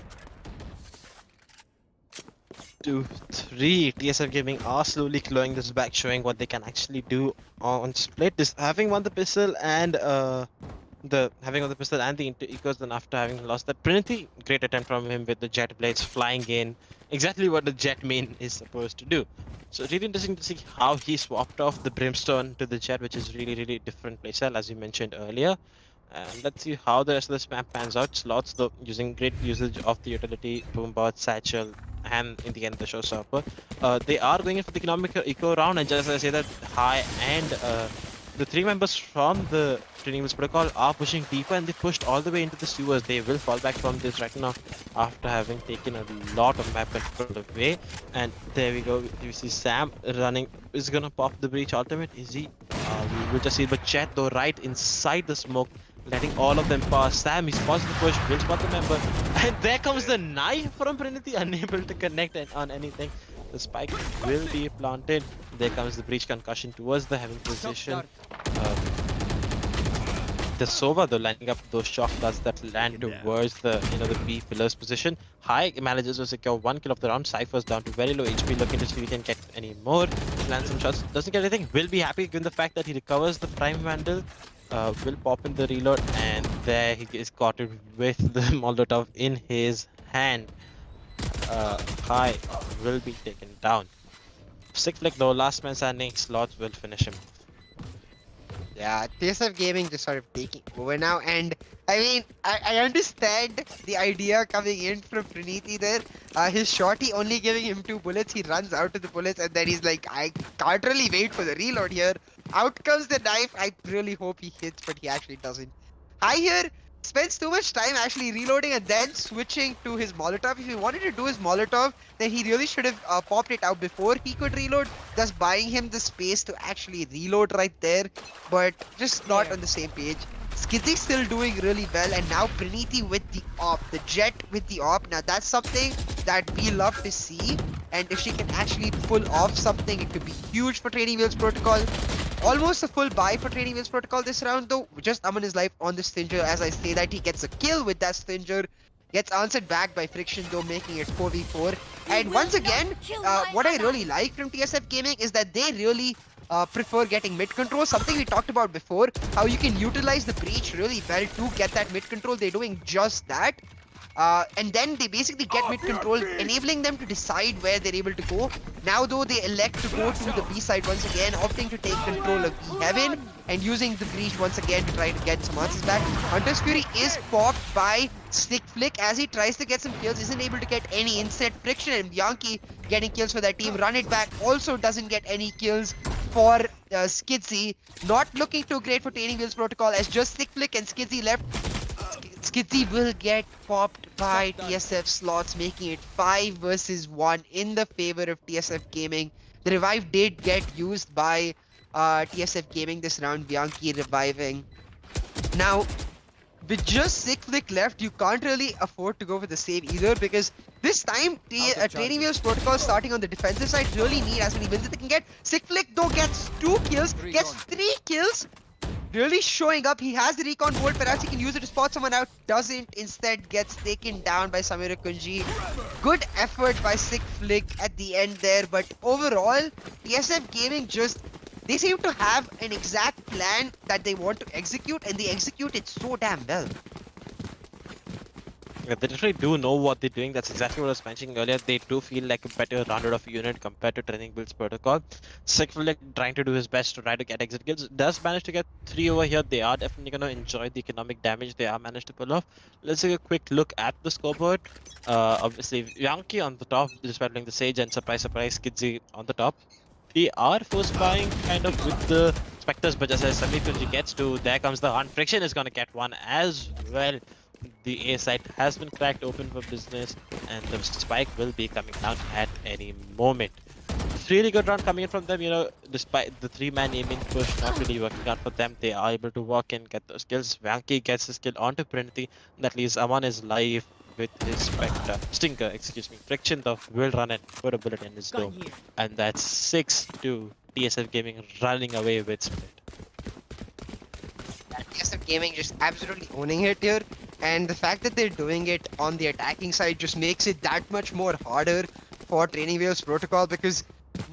2-3. TSF Gaming are slowly clawing this back, showing what they can actually do on split. This having won the pistol and the ecos, then after having lost that Trinity, great attempt from him with the jet blades flying in, exactly what the jet main is supposed to do. So really interesting to see how he swapped off the brimstone to the jet, which is really different playstyle as you mentioned earlier. And let's see how the rest of this map pans out. Slots though using great usage of the utility, Boombot, Satchel, and in the end the showstopper. They are going in for the economic eco round, and just as I say that, High and the three members from the Training Wheels Protocol are pushing deeper, and they pushed all the way into the sewers. They will fall back from this right now after having taken a lot of map control away. And there we go. You see Sam running. Is gonna pop the breach ultimate. Is he? We will just see, but Chet though right inside the smoke, letting all of them pass. Sam, he spots the push, will spot the member, and there comes the knife from Prinity, unable to connect on anything. The spike will be planted. There comes the breach concussion towards the heaven position. The Sova though lining up those shock darts that land towards the the B pillars position. High manages to secure 1 kill of the round. Cypher's down to very low HP, looking to see if he can get any more. Lands some shots, doesn't get anything. Will be happy given the fact that he recovers the Prime Vandal. Will pop in the reload, and there he is caught it with the Molotov in his hand. High will be taken down. Sick flick though, last man standing, Slots will finish him. Yeah, TSF Gaming just sort of taking over now, and I mean, I understand the idea coming in from Praniti there. His shorty only giving him 2 bullets, he runs out of the bullets, and then he's like, I can't really wait for the reload here. Out comes the knife, I really hope he hits, but he actually doesn't. High here spends too much time actually reloading and then switching to his Molotov. If he wanted to do his Molotov, then he really should have popped it out before he could reload, thus buying him the space to actually reload right there, but just not on the same page. Skizzy still doing really well, and now Praniti with the op, the Jet with the op. Now that's something that we love to see, and if she can actually pull off something, it could be huge for Training Wheels Protocol. Almost a full buy for Training Wheels Protocol this round though. Just Aman is life on the Stinger. As I say that, he gets a kill with that Stinger. Gets answered back by Friction though, making it 4v4. And once again, what I really like from TSF Gaming is that they really prefer getting mid control. Something we talked about before, how you can utilize the breach really well to get that mid control. They're doing just that. And then they basically get mid control, enabling them to decide where they're able to go. Now though, they elect to go to the B side once again, opting to take control of B heaven and using the breach once again to try to get some answers back. Hunter's Fury is popped by Stick Flick as he tries to get some kills, isn't able to get any. Instead, Friction and Bianchi getting kills for their team. Run It Back also doesn't get any kills for Skidzy. Not looking too great for Training Wheels Protocol as just Stick Flick and Skidzy left. Skidzy will get popped by TSF Slots, making it 5 versus 1 in the favor of TSF Gaming. The revive did get used by TSF Gaming this round, Bianchi reviving. Now, with just Sick Flick left, you can't really afford to go for the save either, because this time, Training Wheels Protocol starting on the defensive side really need as many wins as they can get. Sick Flick though gets 2 kills, gets 3 kills. Really showing up. He has the recon bolt, perhaps he can use it to spot someone out. Doesn't, instead gets taken down by Samira Kunji. Good effort by Sick Flick at the end there, but overall, TSF Gaming they seem to have an exact plan that they want to execute, and they execute it so damn well. Yeah, they literally do know what they're doing. That's exactly what I was mentioning earlier. They do feel like a better rounded off unit compared to Training Wheels Protocol. Sick Flick trying to do his best to try to get exit kills. Does manage to get 3 over here. They are definitely going to enjoy the economic damage they are managed to pull off. Let's take a quick look at the scoreboard. Obviously, Yankee on the top, despite playing the Sage, and surprise, Skidzy on the top. They are force buying kind of with the Spectres, but just as Sami gets to, there comes the hunt. Friction is going to get one as well. The A site has been cracked open for business, and the spike will be coming down at any moment. really good round coming in from them, you know, despite the 3-man aiming push not really working out for them, they are able to walk in, get those kills. Vanky gets his kill onto Prinity, that leaves Aman is live with his Spectre, Stinker, excuse me. Friction though will run and put a bullet in his dome. And that's 6-2, TSF Gaming running away with split. TSF Gaming just absolutely owning it here, and the fact that they're doing it on the attacking side just makes it that much more harder for Training Wheels Protocol, because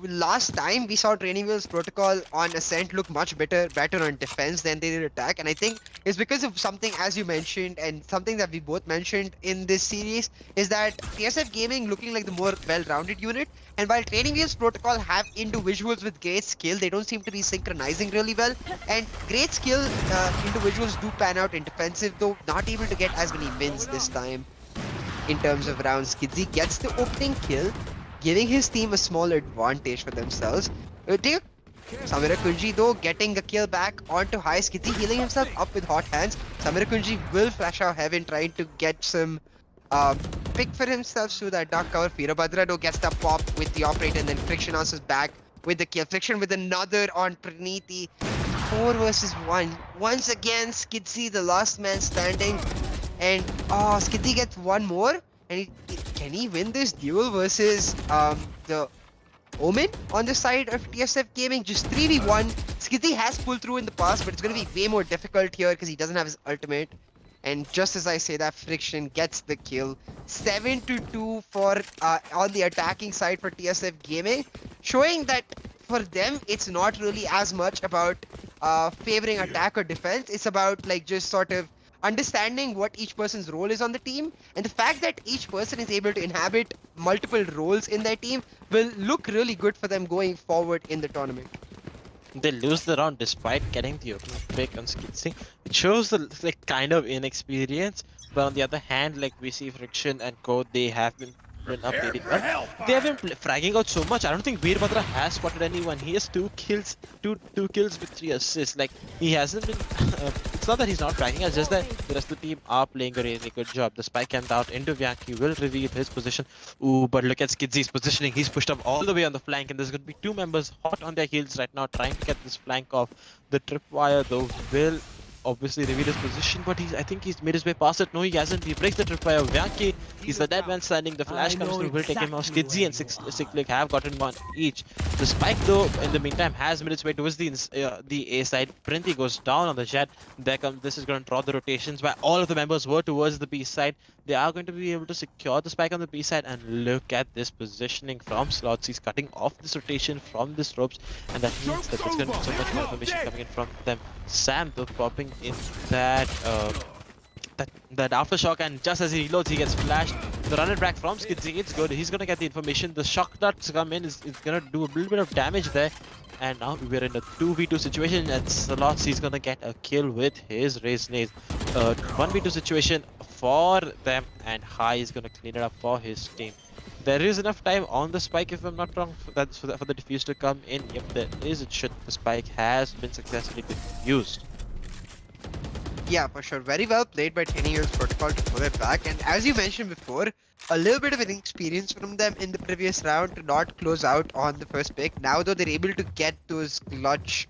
last time we saw Training Wheels Protocol on Ascent look much better on defense than they did attack, and I think it's because of something, as you mentioned, and something that we both mentioned in this series, is that TSF Gaming looking like the more well-rounded unit, and while Training Wheels Protocol have individuals with great skill, they don't seem to be synchronizing really well, and great skill individuals do pan out in defensive, though not able to get as many wins this time in terms of rounds. Skidzy gets the opening kill, giving his team a small advantage for themselves. Samira Kunji though getting a kill back onto high. Skidzy healing himself up with hot hands. Samira Kunji will flash out heaven, trying to get some pick for himself through that dark cover. Veerabhadra though gets the pop with the operator, and then Friction answers back with the kill. Friction with another on Praniti. 4 versus 1. Once again, Skidzy the last man standing. And Skidzy gets one more. And can he win this duel versus the Omen on the side of TSF Gaming? Just 3v1. Skidzy has pulled through in the past, but it's going to be way more difficult here because he doesn't have his ultimate. And just as I say that, Friction gets the kill. 7-2 for on the attacking side for TSF Gaming, showing that for them it's not really as much about favoring attack or defense. It's about like just sort of understanding what each person's role is on the team, and the fact that each person is able to inhabit multiple roles in their team will look really good for them going forward in the tournament. They lose the round despite getting the opening pick on Skidzy. It shows the like kind of inexperience, but on the other hand, like we see Friction and Code, they have been up really well. They have been fragging out so much. I don't think Veerabhadra has spotted anyone. He has 2 kills, two kills with 3 assists. Like he hasn't been. It's not that he's not fragging. It's just that the rest of the team are playing a really good job. The spike comes out into Vyanki, will reveal his position. Ooh, but look at Skidzy's positioning. He's pushed up all the way on the flank, and there's going to be 2 members hot on their heels right now, trying to get this flank off. The tripwire though will obviously reveal his position, but I think he's made his way past it. No, he hasn't. He breaks the tripwire. Vyanki, he's the dead man standing. The flash comes through, will take him out. Skidzy and Cyclic have gotten one each. The spike though, in the meantime, has made its way towards the A side. Printy goes down on the jet. This is going to draw the rotations, while all of the members were towards the B side. They are going to be able to secure the spike on the B side, and look at this positioning from Slots. He's cutting off this rotation from this ropes, and that means that there's going to be so much more information coming in from them. Sam though popping in that aftershock, and just as he reloads, he gets flashed. The run it back from Skidzy, it's good. He's gonna get the information. The shock darts come in, is gonna do a little bit of damage there. And now we're in a 2v2 situation, and Slots, he's gonna get a kill with his raised nades. 1v2 situation for them, and High is gonna clean it up for his team. There is enough time on the spike, if I'm not wrong, for the defuse to come in. Yep, there is. It should. The spike has been successfully diffused. Yeah, for sure. Very well played by Training Wheels Protocol to pull it back. And as you mentioned before, a little bit of an experience from them in the previous round to not close out on the first pick. Now though, they're able to get those clutch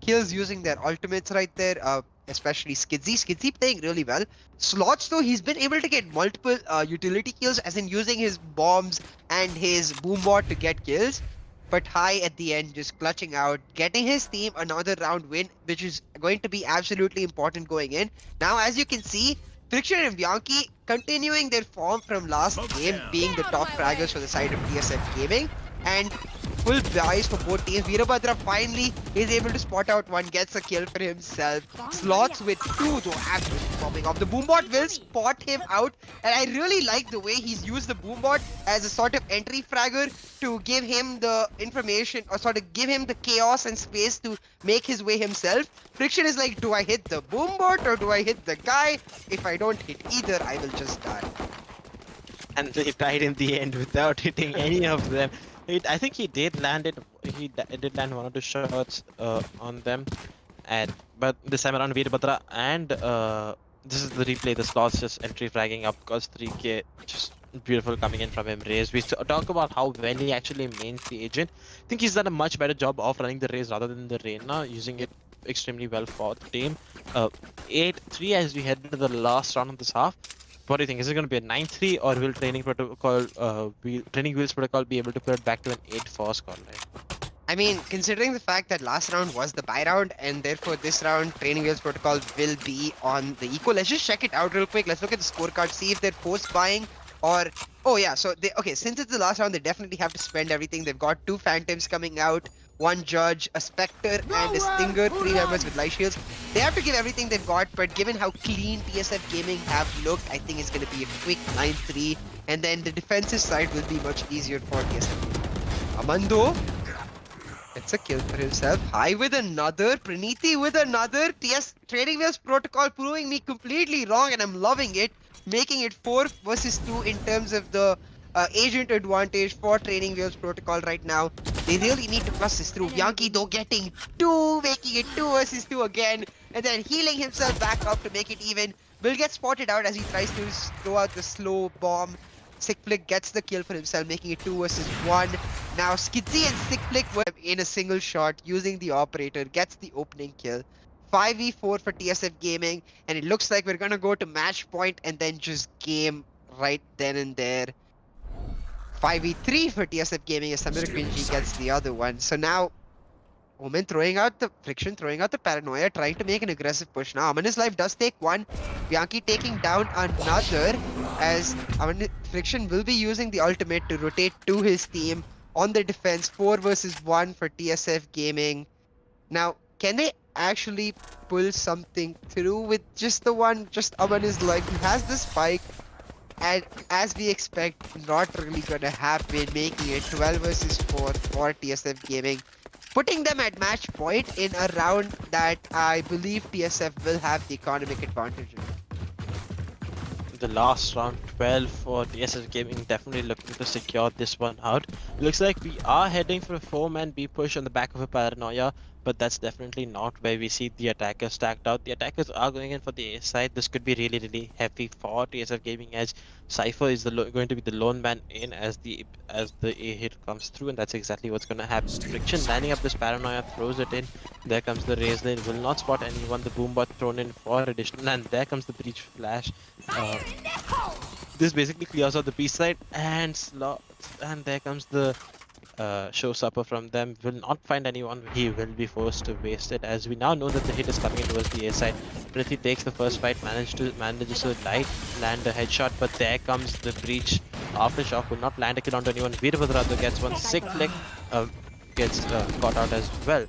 kills using their ultimates right there. Especially Skidzy. Skidzy playing really well. Slots though, he's been able to get multiple utility kills, as in using his bombs and his boombot to get kills. But High at the end just clutching out, getting his team another round win, which is going to be absolutely important going in. Now, as you can see, Friction and Bianchi continuing their form from last game, being the top fraggers for the side of TSF Gaming. And full buys for both teams. Veerabhadra finally is able to spot out one, gets a kill for himself. Slots with 2 though, absolutely popping off. The boombot will spot him out, and I really like the way he's used the boombot as a sort of entry fragger to give him the information, or sort of give him the chaos and space to make his way himself. Friction is like, do I hit the boombot or do I hit the guy? If I don't hit either, I will just die. And they died in the end without hitting any of them. I think he did land it. He did land 1 or 2 shots on them, but this time around Veerabhadra and this is the replay. The Slots just entry fragging up because 3k just Beautiful coming in from him, Raze. We talk about how well he actually mains the agent. I think he's done a much better job of running the Raze rather than the Reyna, using it extremely well for the team. 8-3 as we head into the last round of this half. What do you think? Is it going to be a 9-3, or will Training Wheels Protocol be able to put it back to an 8-4 scoreline? I mean, considering the fact that last round was the buy round, and therefore this round Training Wheels Protocol will be on the equal. Let's just check it out real quick. Let's look at the scorecard, see if they're post buying or. Oh yeah, so they okay. Since it's the last round, they definitely have to spend everything. They've got 2 Phantoms coming out, 1 Judge, a Spectre, and a Stinger, 3 members with light shields. They have to give everything they've got, but given how clean TSF Gaming have looked, I think it's going to be a quick 9-3, and then the defensive side will be much easier for TSF. Amando. It's a kill for himself. High with another. Praniti with another. TS Trading Wheels Protocol proving me completely wrong, and I'm loving it. Making it 4 versus 2 in terms of the agent advantage for Trading Wheels Protocol right now. They really need to plus this through. Yankee though getting 2, making it 2 versus 2 again. And then healing himself back up to make it even. Will get spotted out as he tries to throw out the slow bomb. Sickflick gets the kill for himself, making it 2 versus 1. Now Skidzy and Sickflick were in a single shot using the operator, gets the opening kill. 5v4 for TSF Gaming, and it looks like we're gonna go to match point and then just game right then and there. 5v3 for TSF Gaming as Samir Quinji gets the other one. So now Omen throwing out the friction, throwing out the paranoia, trying to make an aggressive push. Now Aman's life does take 1. Bianchi taking down another, as Friction will be using the ultimate to rotate to his team on the defense. 4 versus 1 for TSF Gaming. Now, can they actually pull something through with just the one? Just Aman's life. He has the spike. And as we expect, not really gonna happen, making it 12 versus 4 for TSF Gaming, putting them at match point in a round that I believe TSF will have the economic advantage in. The last round 12 for TSF Gaming, definitely looking to secure this one out. Looks like we are heading for a 4-man B push on the back of a paranoia, but that's definitely not where we see the attackers stacked out. The attackers are going in for the A side. This could be really heavy for TSF Gaming, as Cypher is going to be the lone man in as the A hit comes through, and that's exactly what's going to happen. Friction lining up this paranoia, throws it in. There comes the raise lane, will not spot anyone. The boombot thrown in for additional, and there comes the breach flash. This basically clears out the B side, and there comes the showstopper from them. Will not find anyone. He will be forced to waste it, as we now know that the hit is coming in towards the A side. Prithvi takes the first fight, manages to land a headshot, but there comes the breach. Aftershock will not land a kill onto anyone. Veerabhadradu gets one. Sickflick gets caught out as well.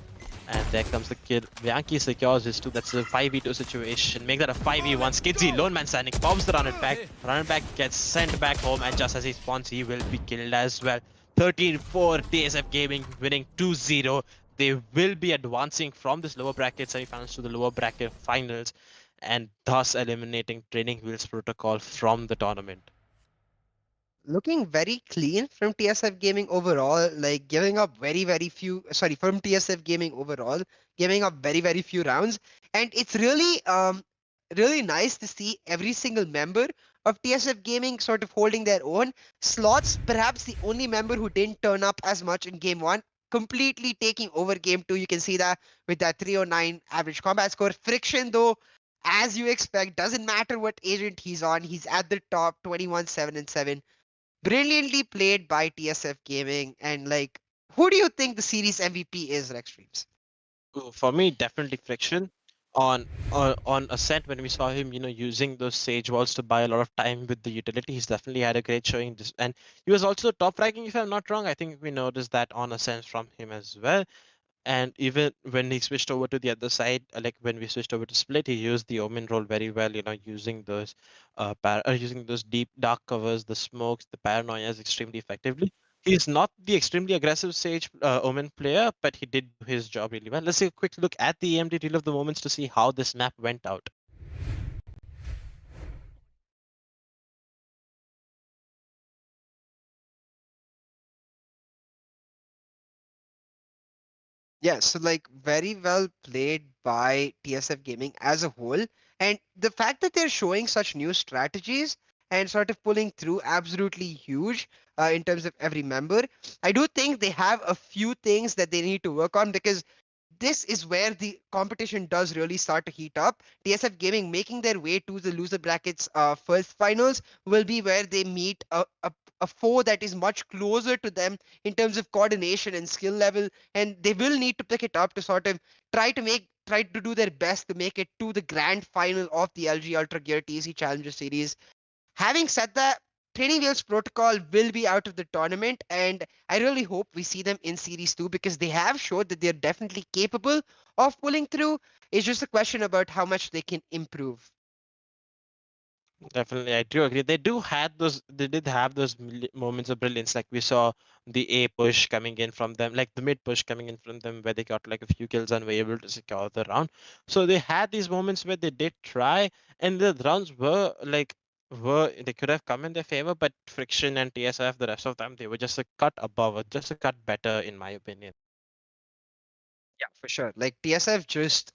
And there comes the kill. Bianchi secures his 2. That's a 5v2 situation. Make that a 5v1. Skidzy, lone man standing, bombs the runner back. Runner back gets sent back home, and just as he spawns, he will be killed as well. 13-4, TSF Gaming winning 2-0. They will be advancing from this lower bracket semifinals to the lower bracket finals, and thus eliminating Training Wheels Protocol from the tournament. Looking very clean from TSF Gaming overall, like giving up from TSF Gaming overall, giving up very few rounds. And it's really nice to see every single member of TSF Gaming sort of holding their own. Slots, perhaps the only member who didn't turn up as much in game 1, completely taking over game 2. You can see that with that 309 average combat score. Friction, though, as you expect, doesn't matter what agent he's on, he's at the top, 21-7-7. Brilliantly played by TSF Gaming. And like, who do you think the series MVP is, Rex Streams? For me, definitely Friction. On Ascent, when we saw him, using those Sage Walls to buy a lot of time with the utility, he's definitely had a great showing. And he was also top ranking, if I'm not wrong. I think we noticed that on Ascent from him as well. And even when he switched over to the other side, like when we switched over to Split, he used the Omen role very well. Using those using those deep dark covers, the smokes, the paranoias extremely effectively. He's not the extremely aggressive Sage Omen player, but he did his job really well. Let's take a quick look at the AMD Reel of the Moments to see how this map went out. Yeah, so like very well played by TSF Gaming as a whole. And the fact that they're showing such new strategies and sort of pulling through absolutely huge in terms of every member. I do think they have a few things that they need to work on because this is where the competition does really start to heat up. TSF Gaming making their way to the loser brackets first finals will be where they meet a foe that is much closer to them in terms of coordination and skill level, and they will need to pick it up to sort of try to do their best to make it to the grand final of the LG Ultra Gear TEC Challenger Series. Having said that, Training Wheels Protocol will be out of the tournament, and I really hope we see them in Series 2 because they have showed that they're definitely capable of pulling through. It's just a question about how much they can improve. Definitely, I do agree. They do had those. They did have those moments of brilliance, like we saw the A push coming in from them, like the mid push coming in from them, where they got like a few kills and were able to secure the round. So they had these moments where they did try, and the rounds were they could have come in their favor, but Friction and TSF, the rest of them, they were just a cut above, or just a cut better, in my opinion. Yeah, for sure. Like TSF just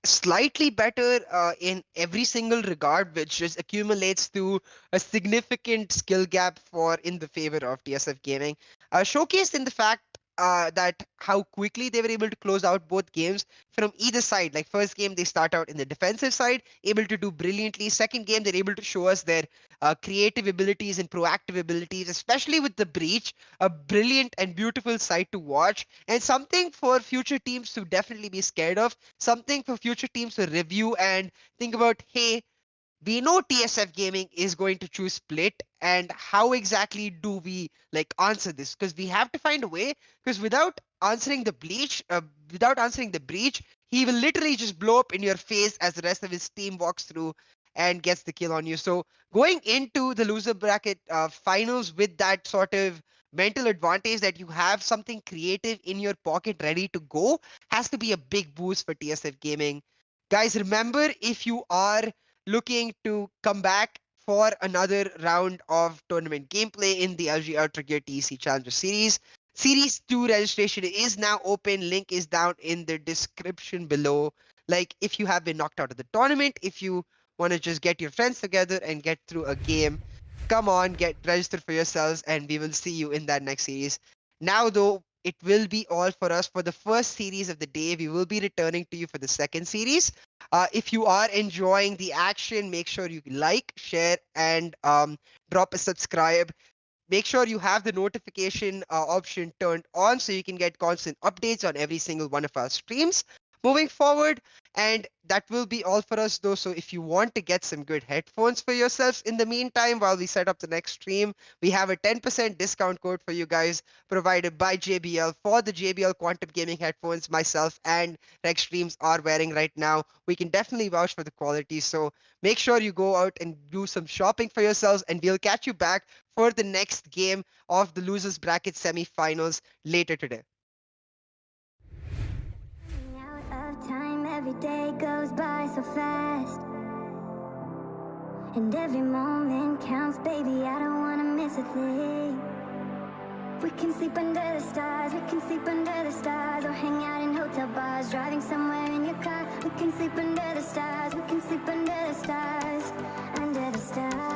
slightly better in every single regard, which just accumulates to a significant skill gap for in the favor of TSF Gaming. Showcased in the fact that how quickly they were able to close out both games from either side. Like first game, they start out in the defensive side, able to do brilliantly. Second game, they're able to show us their creative abilities and proactive abilities, especially with the breach, a brilliant and beautiful sight to watch, and something for future teams to definitely be scared of, something for future teams to review and think about, hey, we know TSF Gaming is going to choose split, and how exactly do we like answer this? Because we have to find a way. Because without answering the breach, he will literally just blow up in your face as the rest of his team walks through and gets the kill on you. So going into the loser bracket finals with that sort of mental advantage that you have something creative in your pocket ready to go has to be a big boost for TSF Gaming. Guys, remember, if you are looking to come back for another round of tournament gameplay in the LG Ultra Gear TC Challenger Series. Series 2 registration is now open. Link is down in the description below. Like, if you have been knocked out of the tournament, if you want to just get your friends together and get through a game, come on, get registered for yourselves, and we will see you in that next series. Now, though, it will be all for us for the first series of the day. We will be returning to you for the second series. If you are enjoying the action, make sure you like, share, and drop a subscribe. Make sure you have the notification option turned on so you can get constant updates on every single one of our streams moving forward. And that will be all for us, though. So if you want to get some good headphones for yourselves in the meantime, while we set up the next stream, we have a 10% discount code for you guys provided by JBL for the JBL Quantum Gaming headphones myself and Rex Streams are wearing right now. We can definitely vouch for the quality. So make sure you go out and do some shopping for yourselves, and we'll catch you back for the next game of the losers bracket semifinals later today. Out of time, every day goes by so fast. And every moment counts, baby, I don't wanna miss a thing. We can sleep under the stars, we can sleep under the stars, or hang out in hotel bars, driving somewhere in your car. We can sleep under the stars, we can sleep under the stars, under the stars.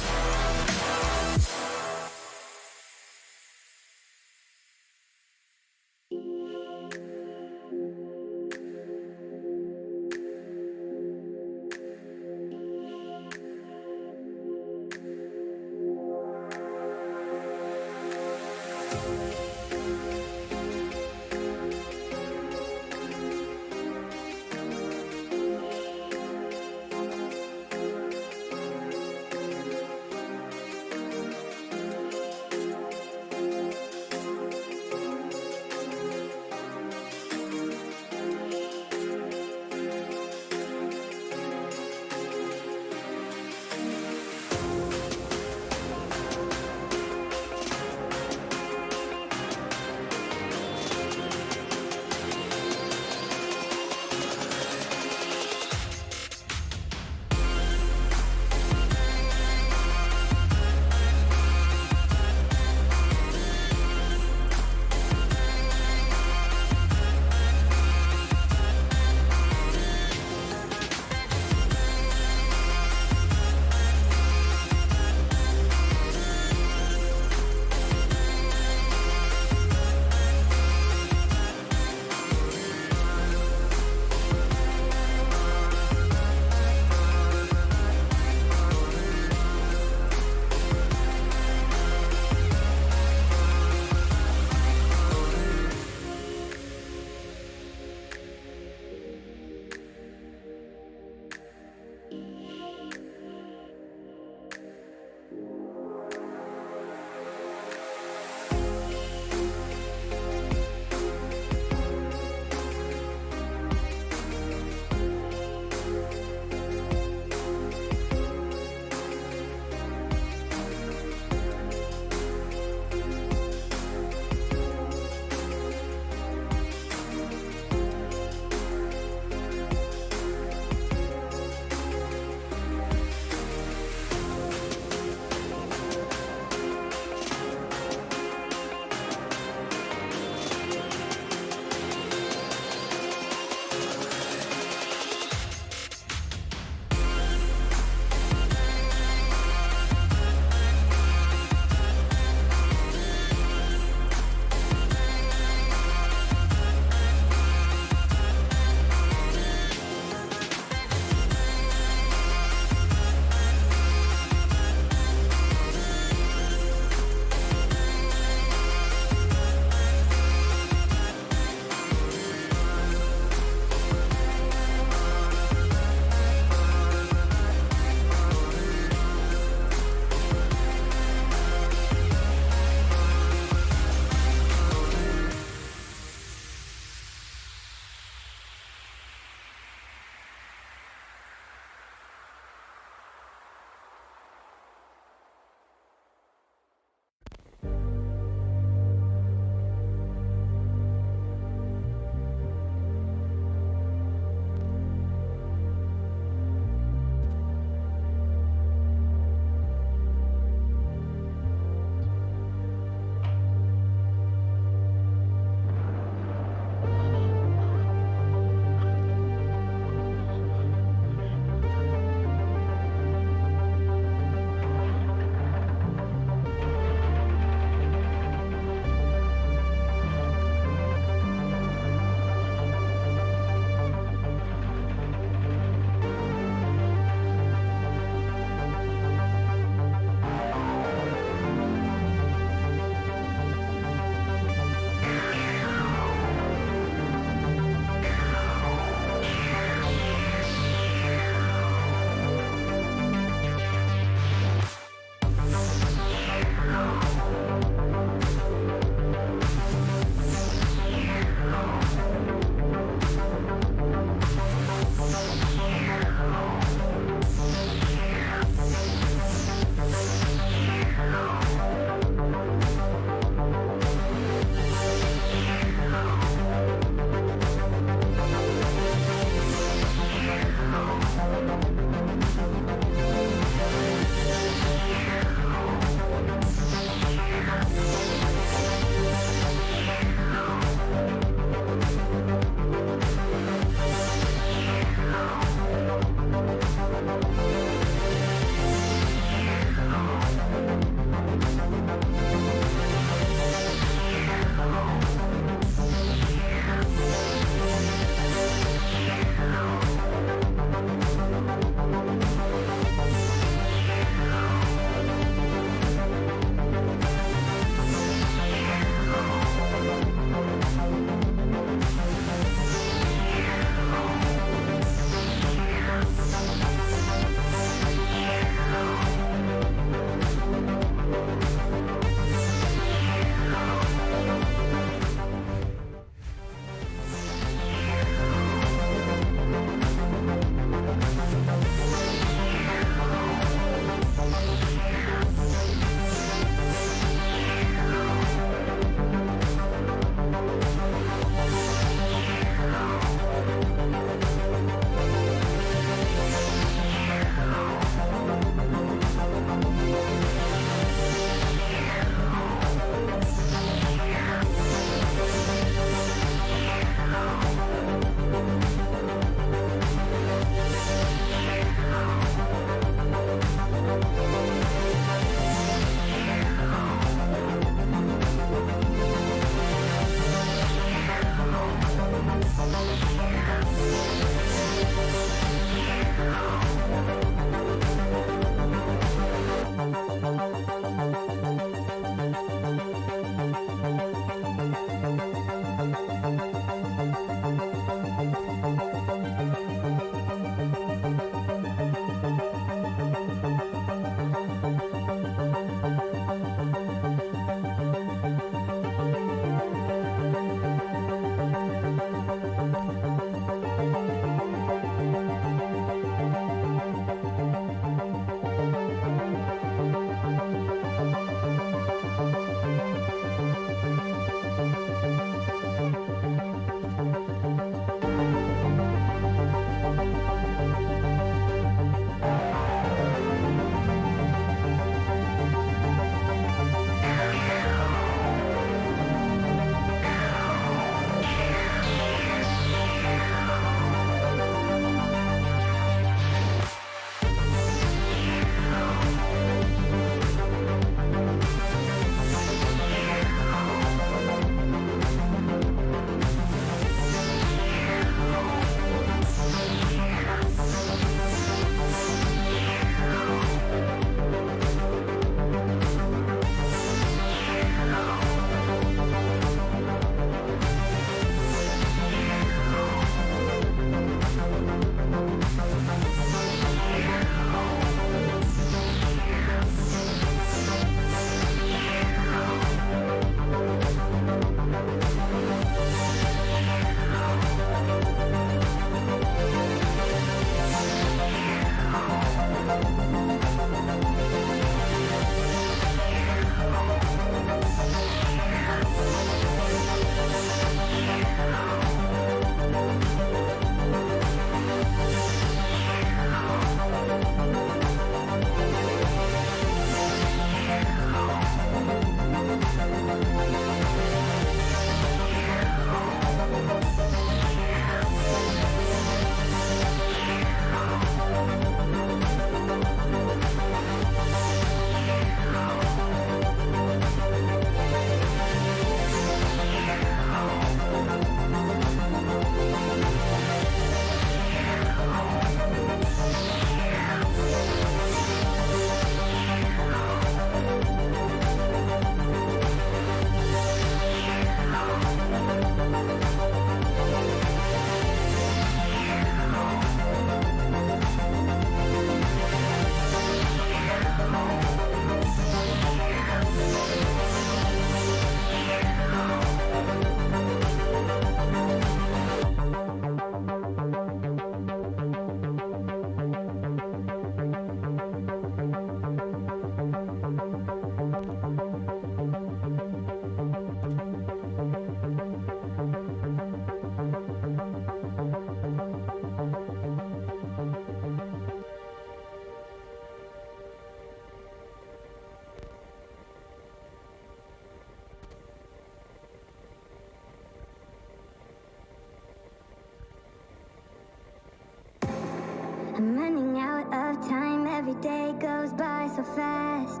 Every day goes by so fast,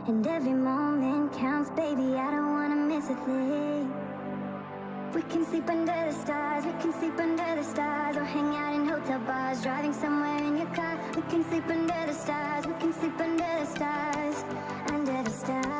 and every moment counts, baby. I don't wanna miss a thing. We can sleep under the stars, we can sleep under the stars, or hang out in hotel bars, driving somewhere in your car. We can sleep under the stars, we can sleep under the stars, under the stars.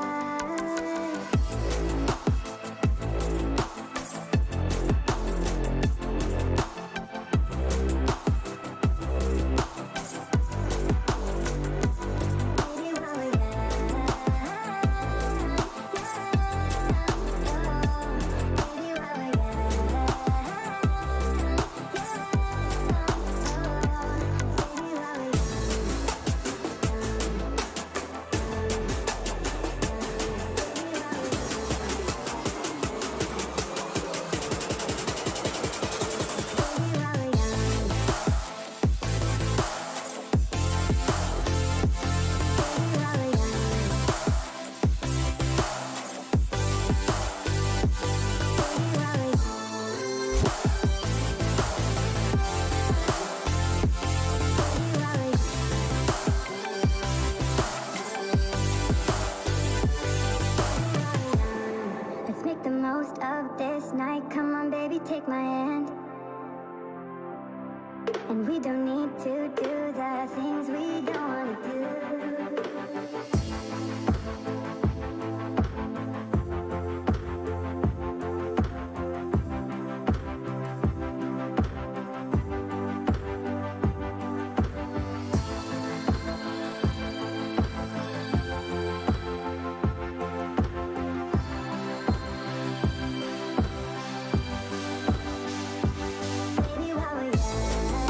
Let's make the most of this night. Come on, baby, take my hand. And we don't need to do the things we don't want to do. Baby, while we're young,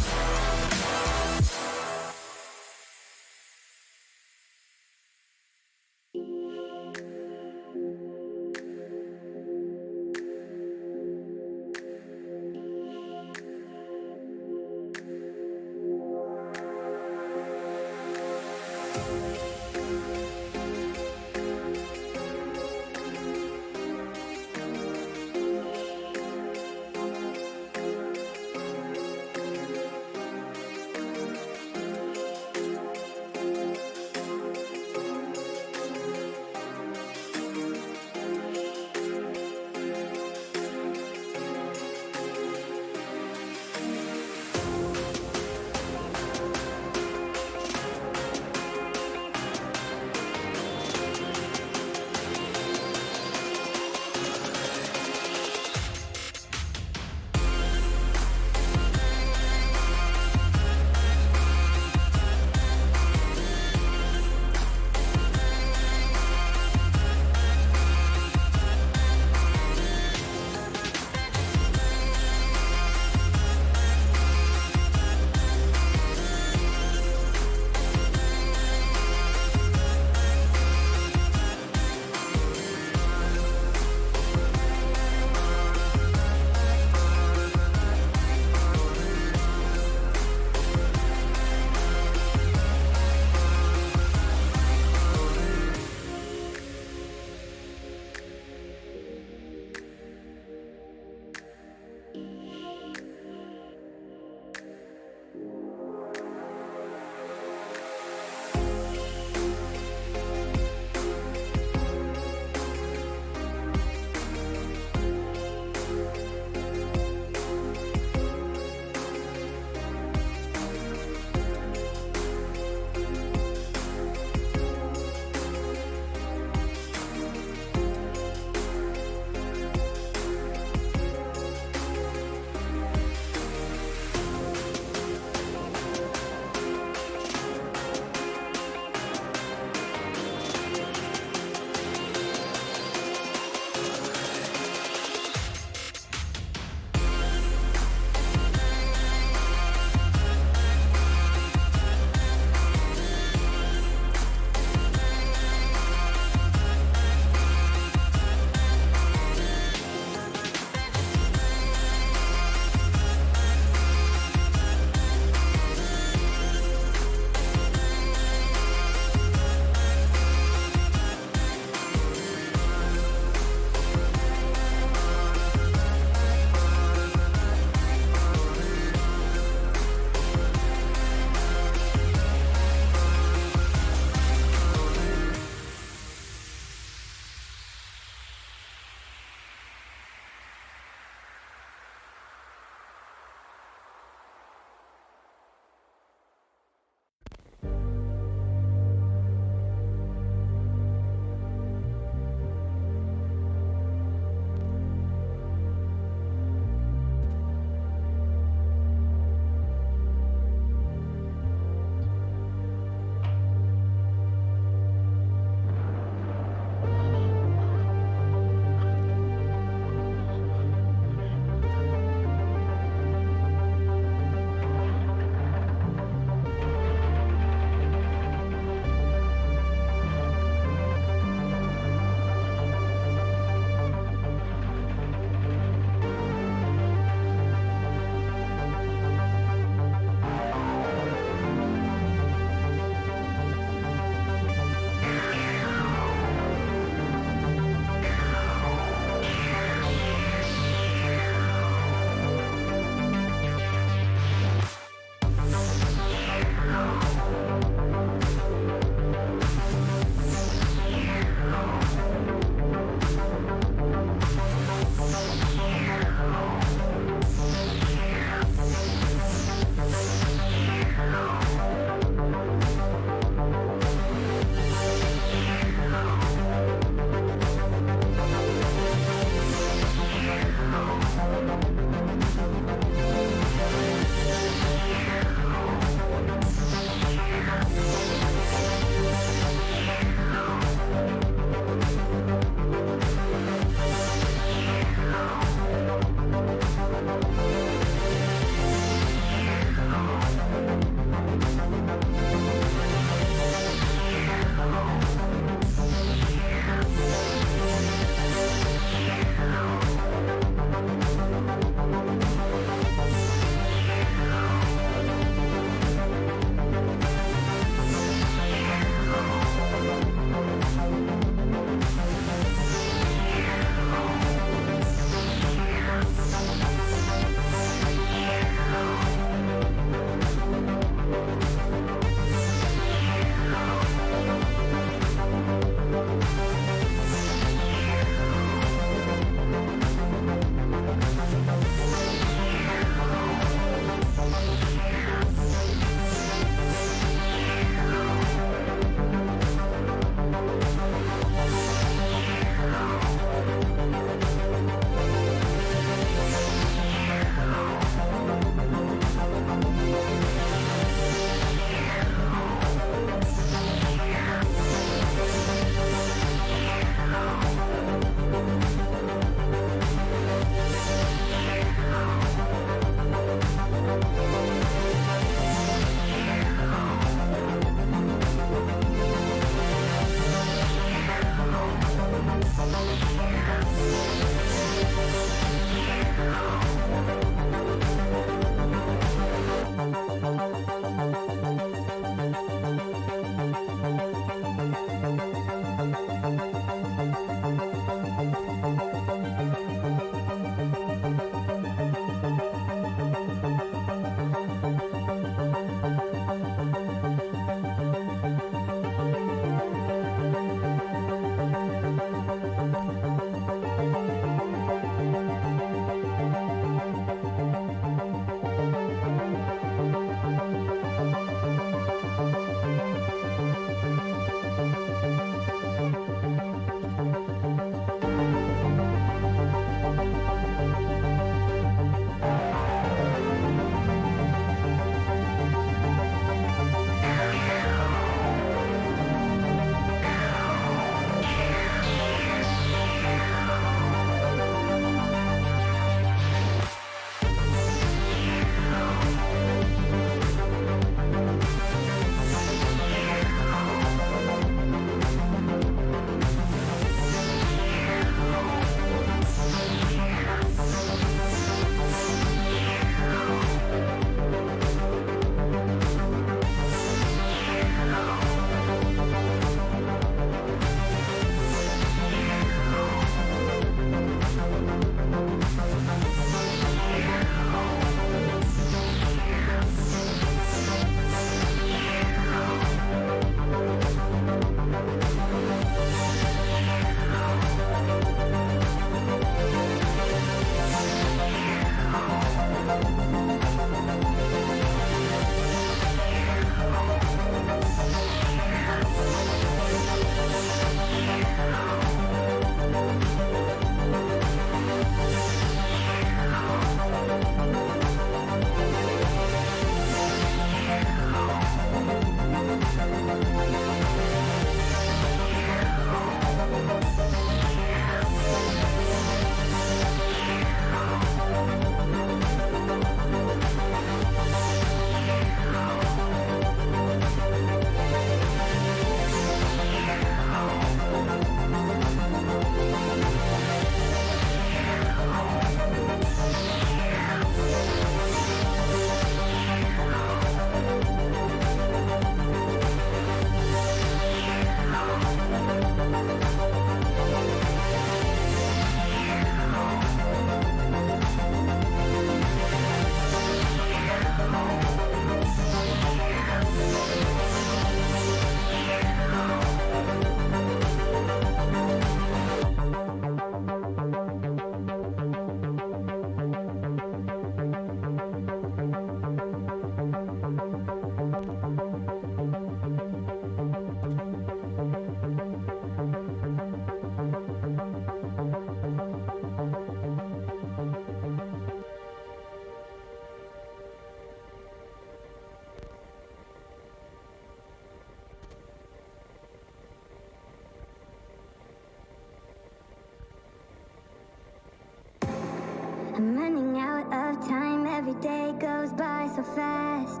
I'm running out of time, every day goes by so fast.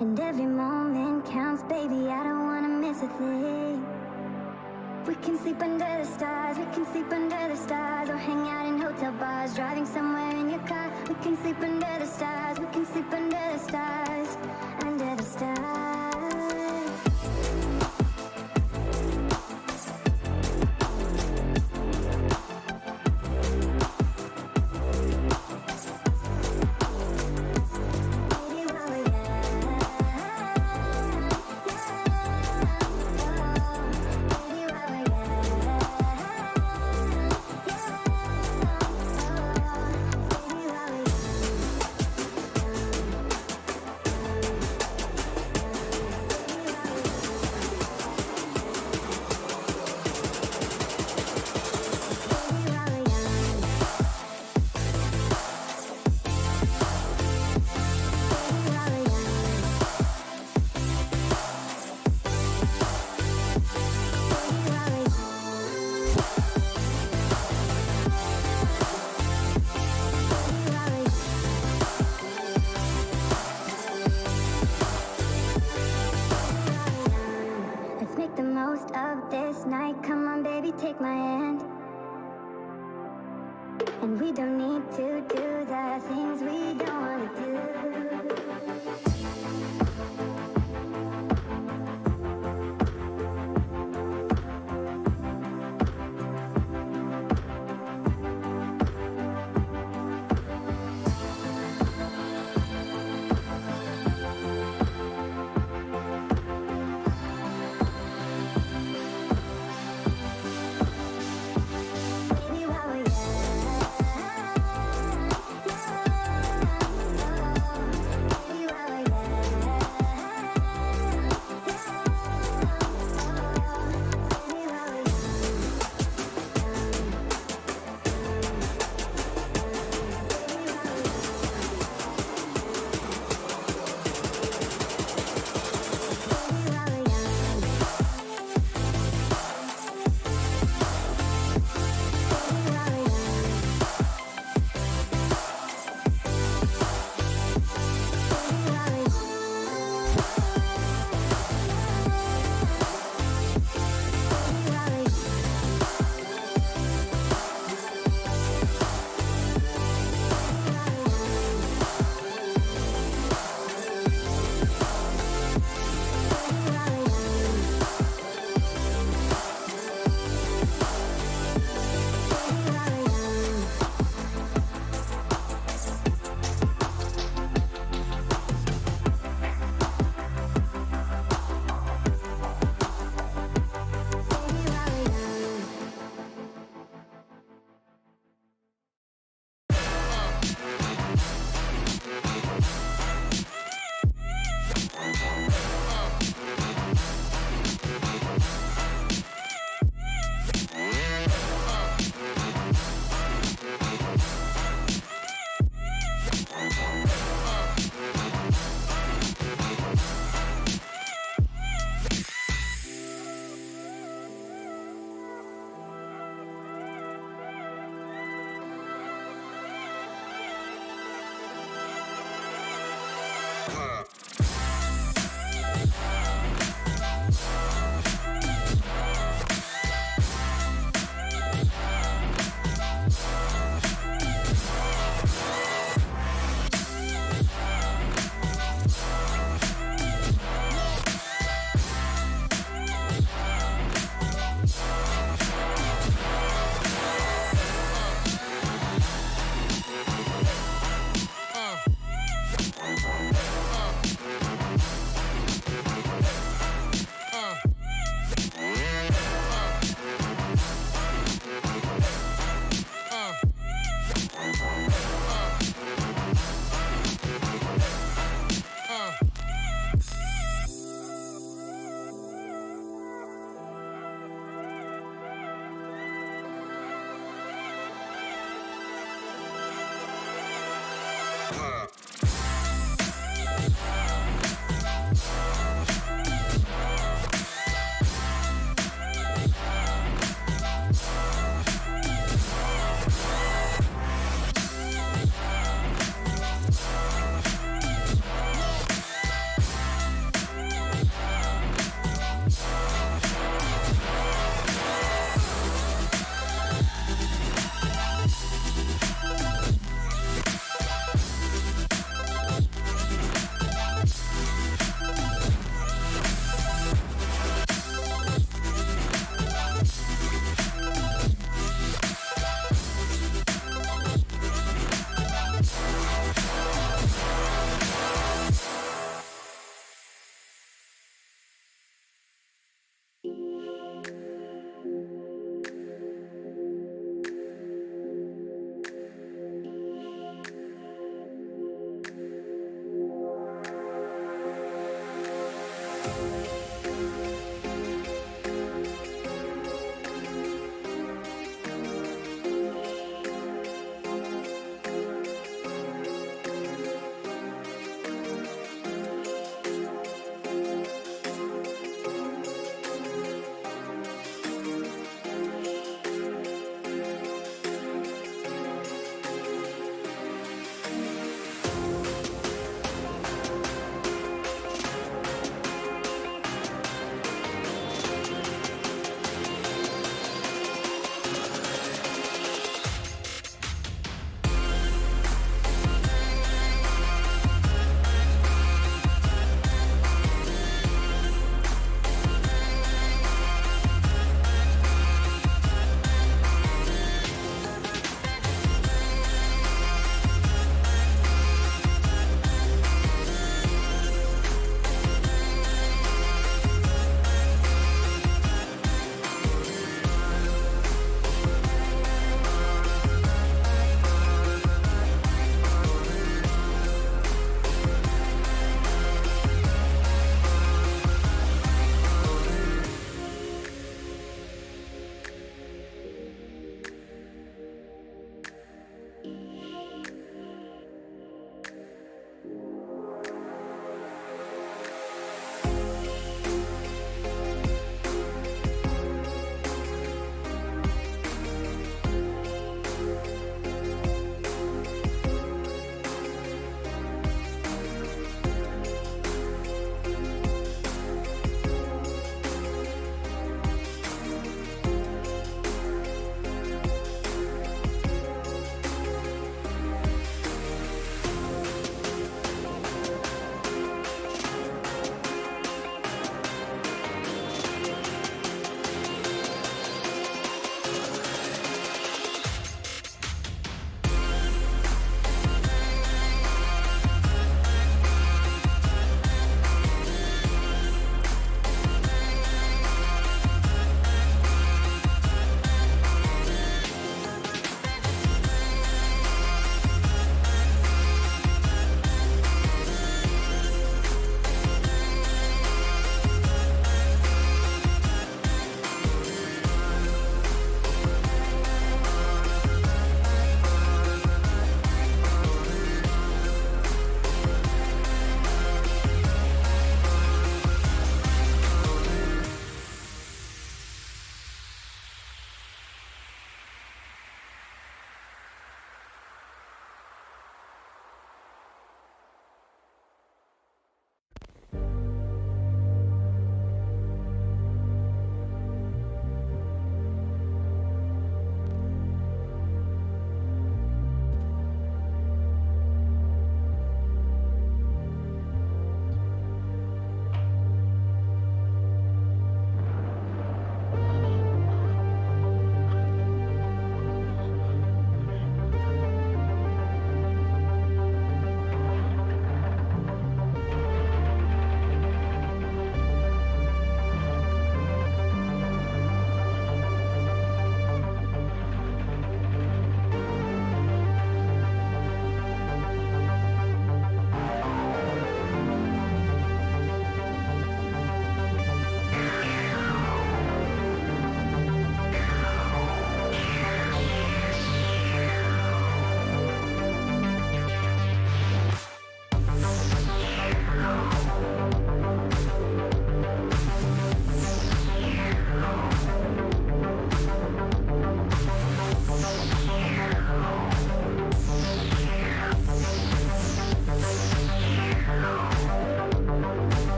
And every moment counts, baby, I don't wanna miss a thing. We can sleep under the stars, we can sleep under the stars, or hang out in hotel bars, driving somewhere in your car. We can sleep under the stars, we can sleep under the stars, under the stars. Let's make the most of this night. Come on, baby, take my hand. And we don't need to do the things we don't want to do. Baby, while we're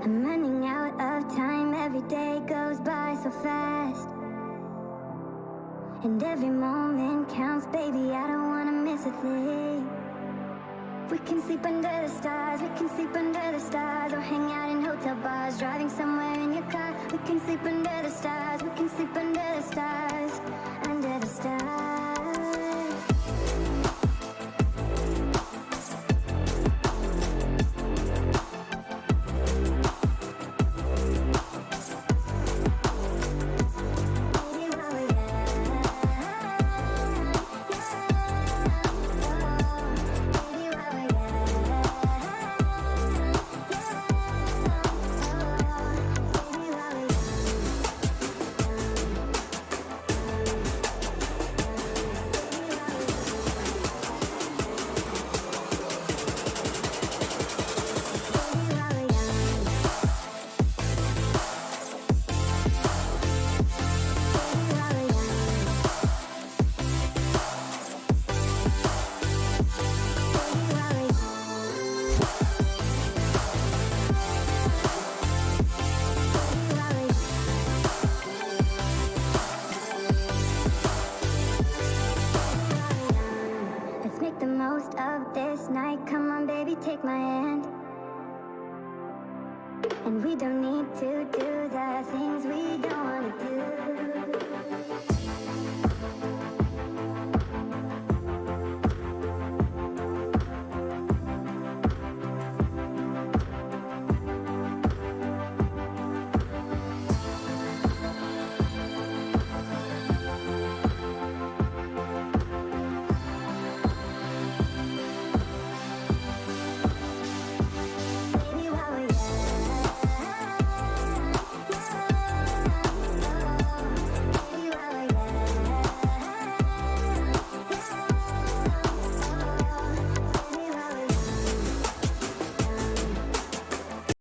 I'm running out of time, every day goes by so fast. And every moment counts, baby, I don't wanna miss a thing. We can sleep under the stars, we can sleep under the stars, or hang out in hotel bars, driving somewhere in your car. We can sleep under the stars, we can sleep under the stars, under the stars. Let's make the most of this night. Come on, baby, take my hand. And we don't need to do the things we don't want to do.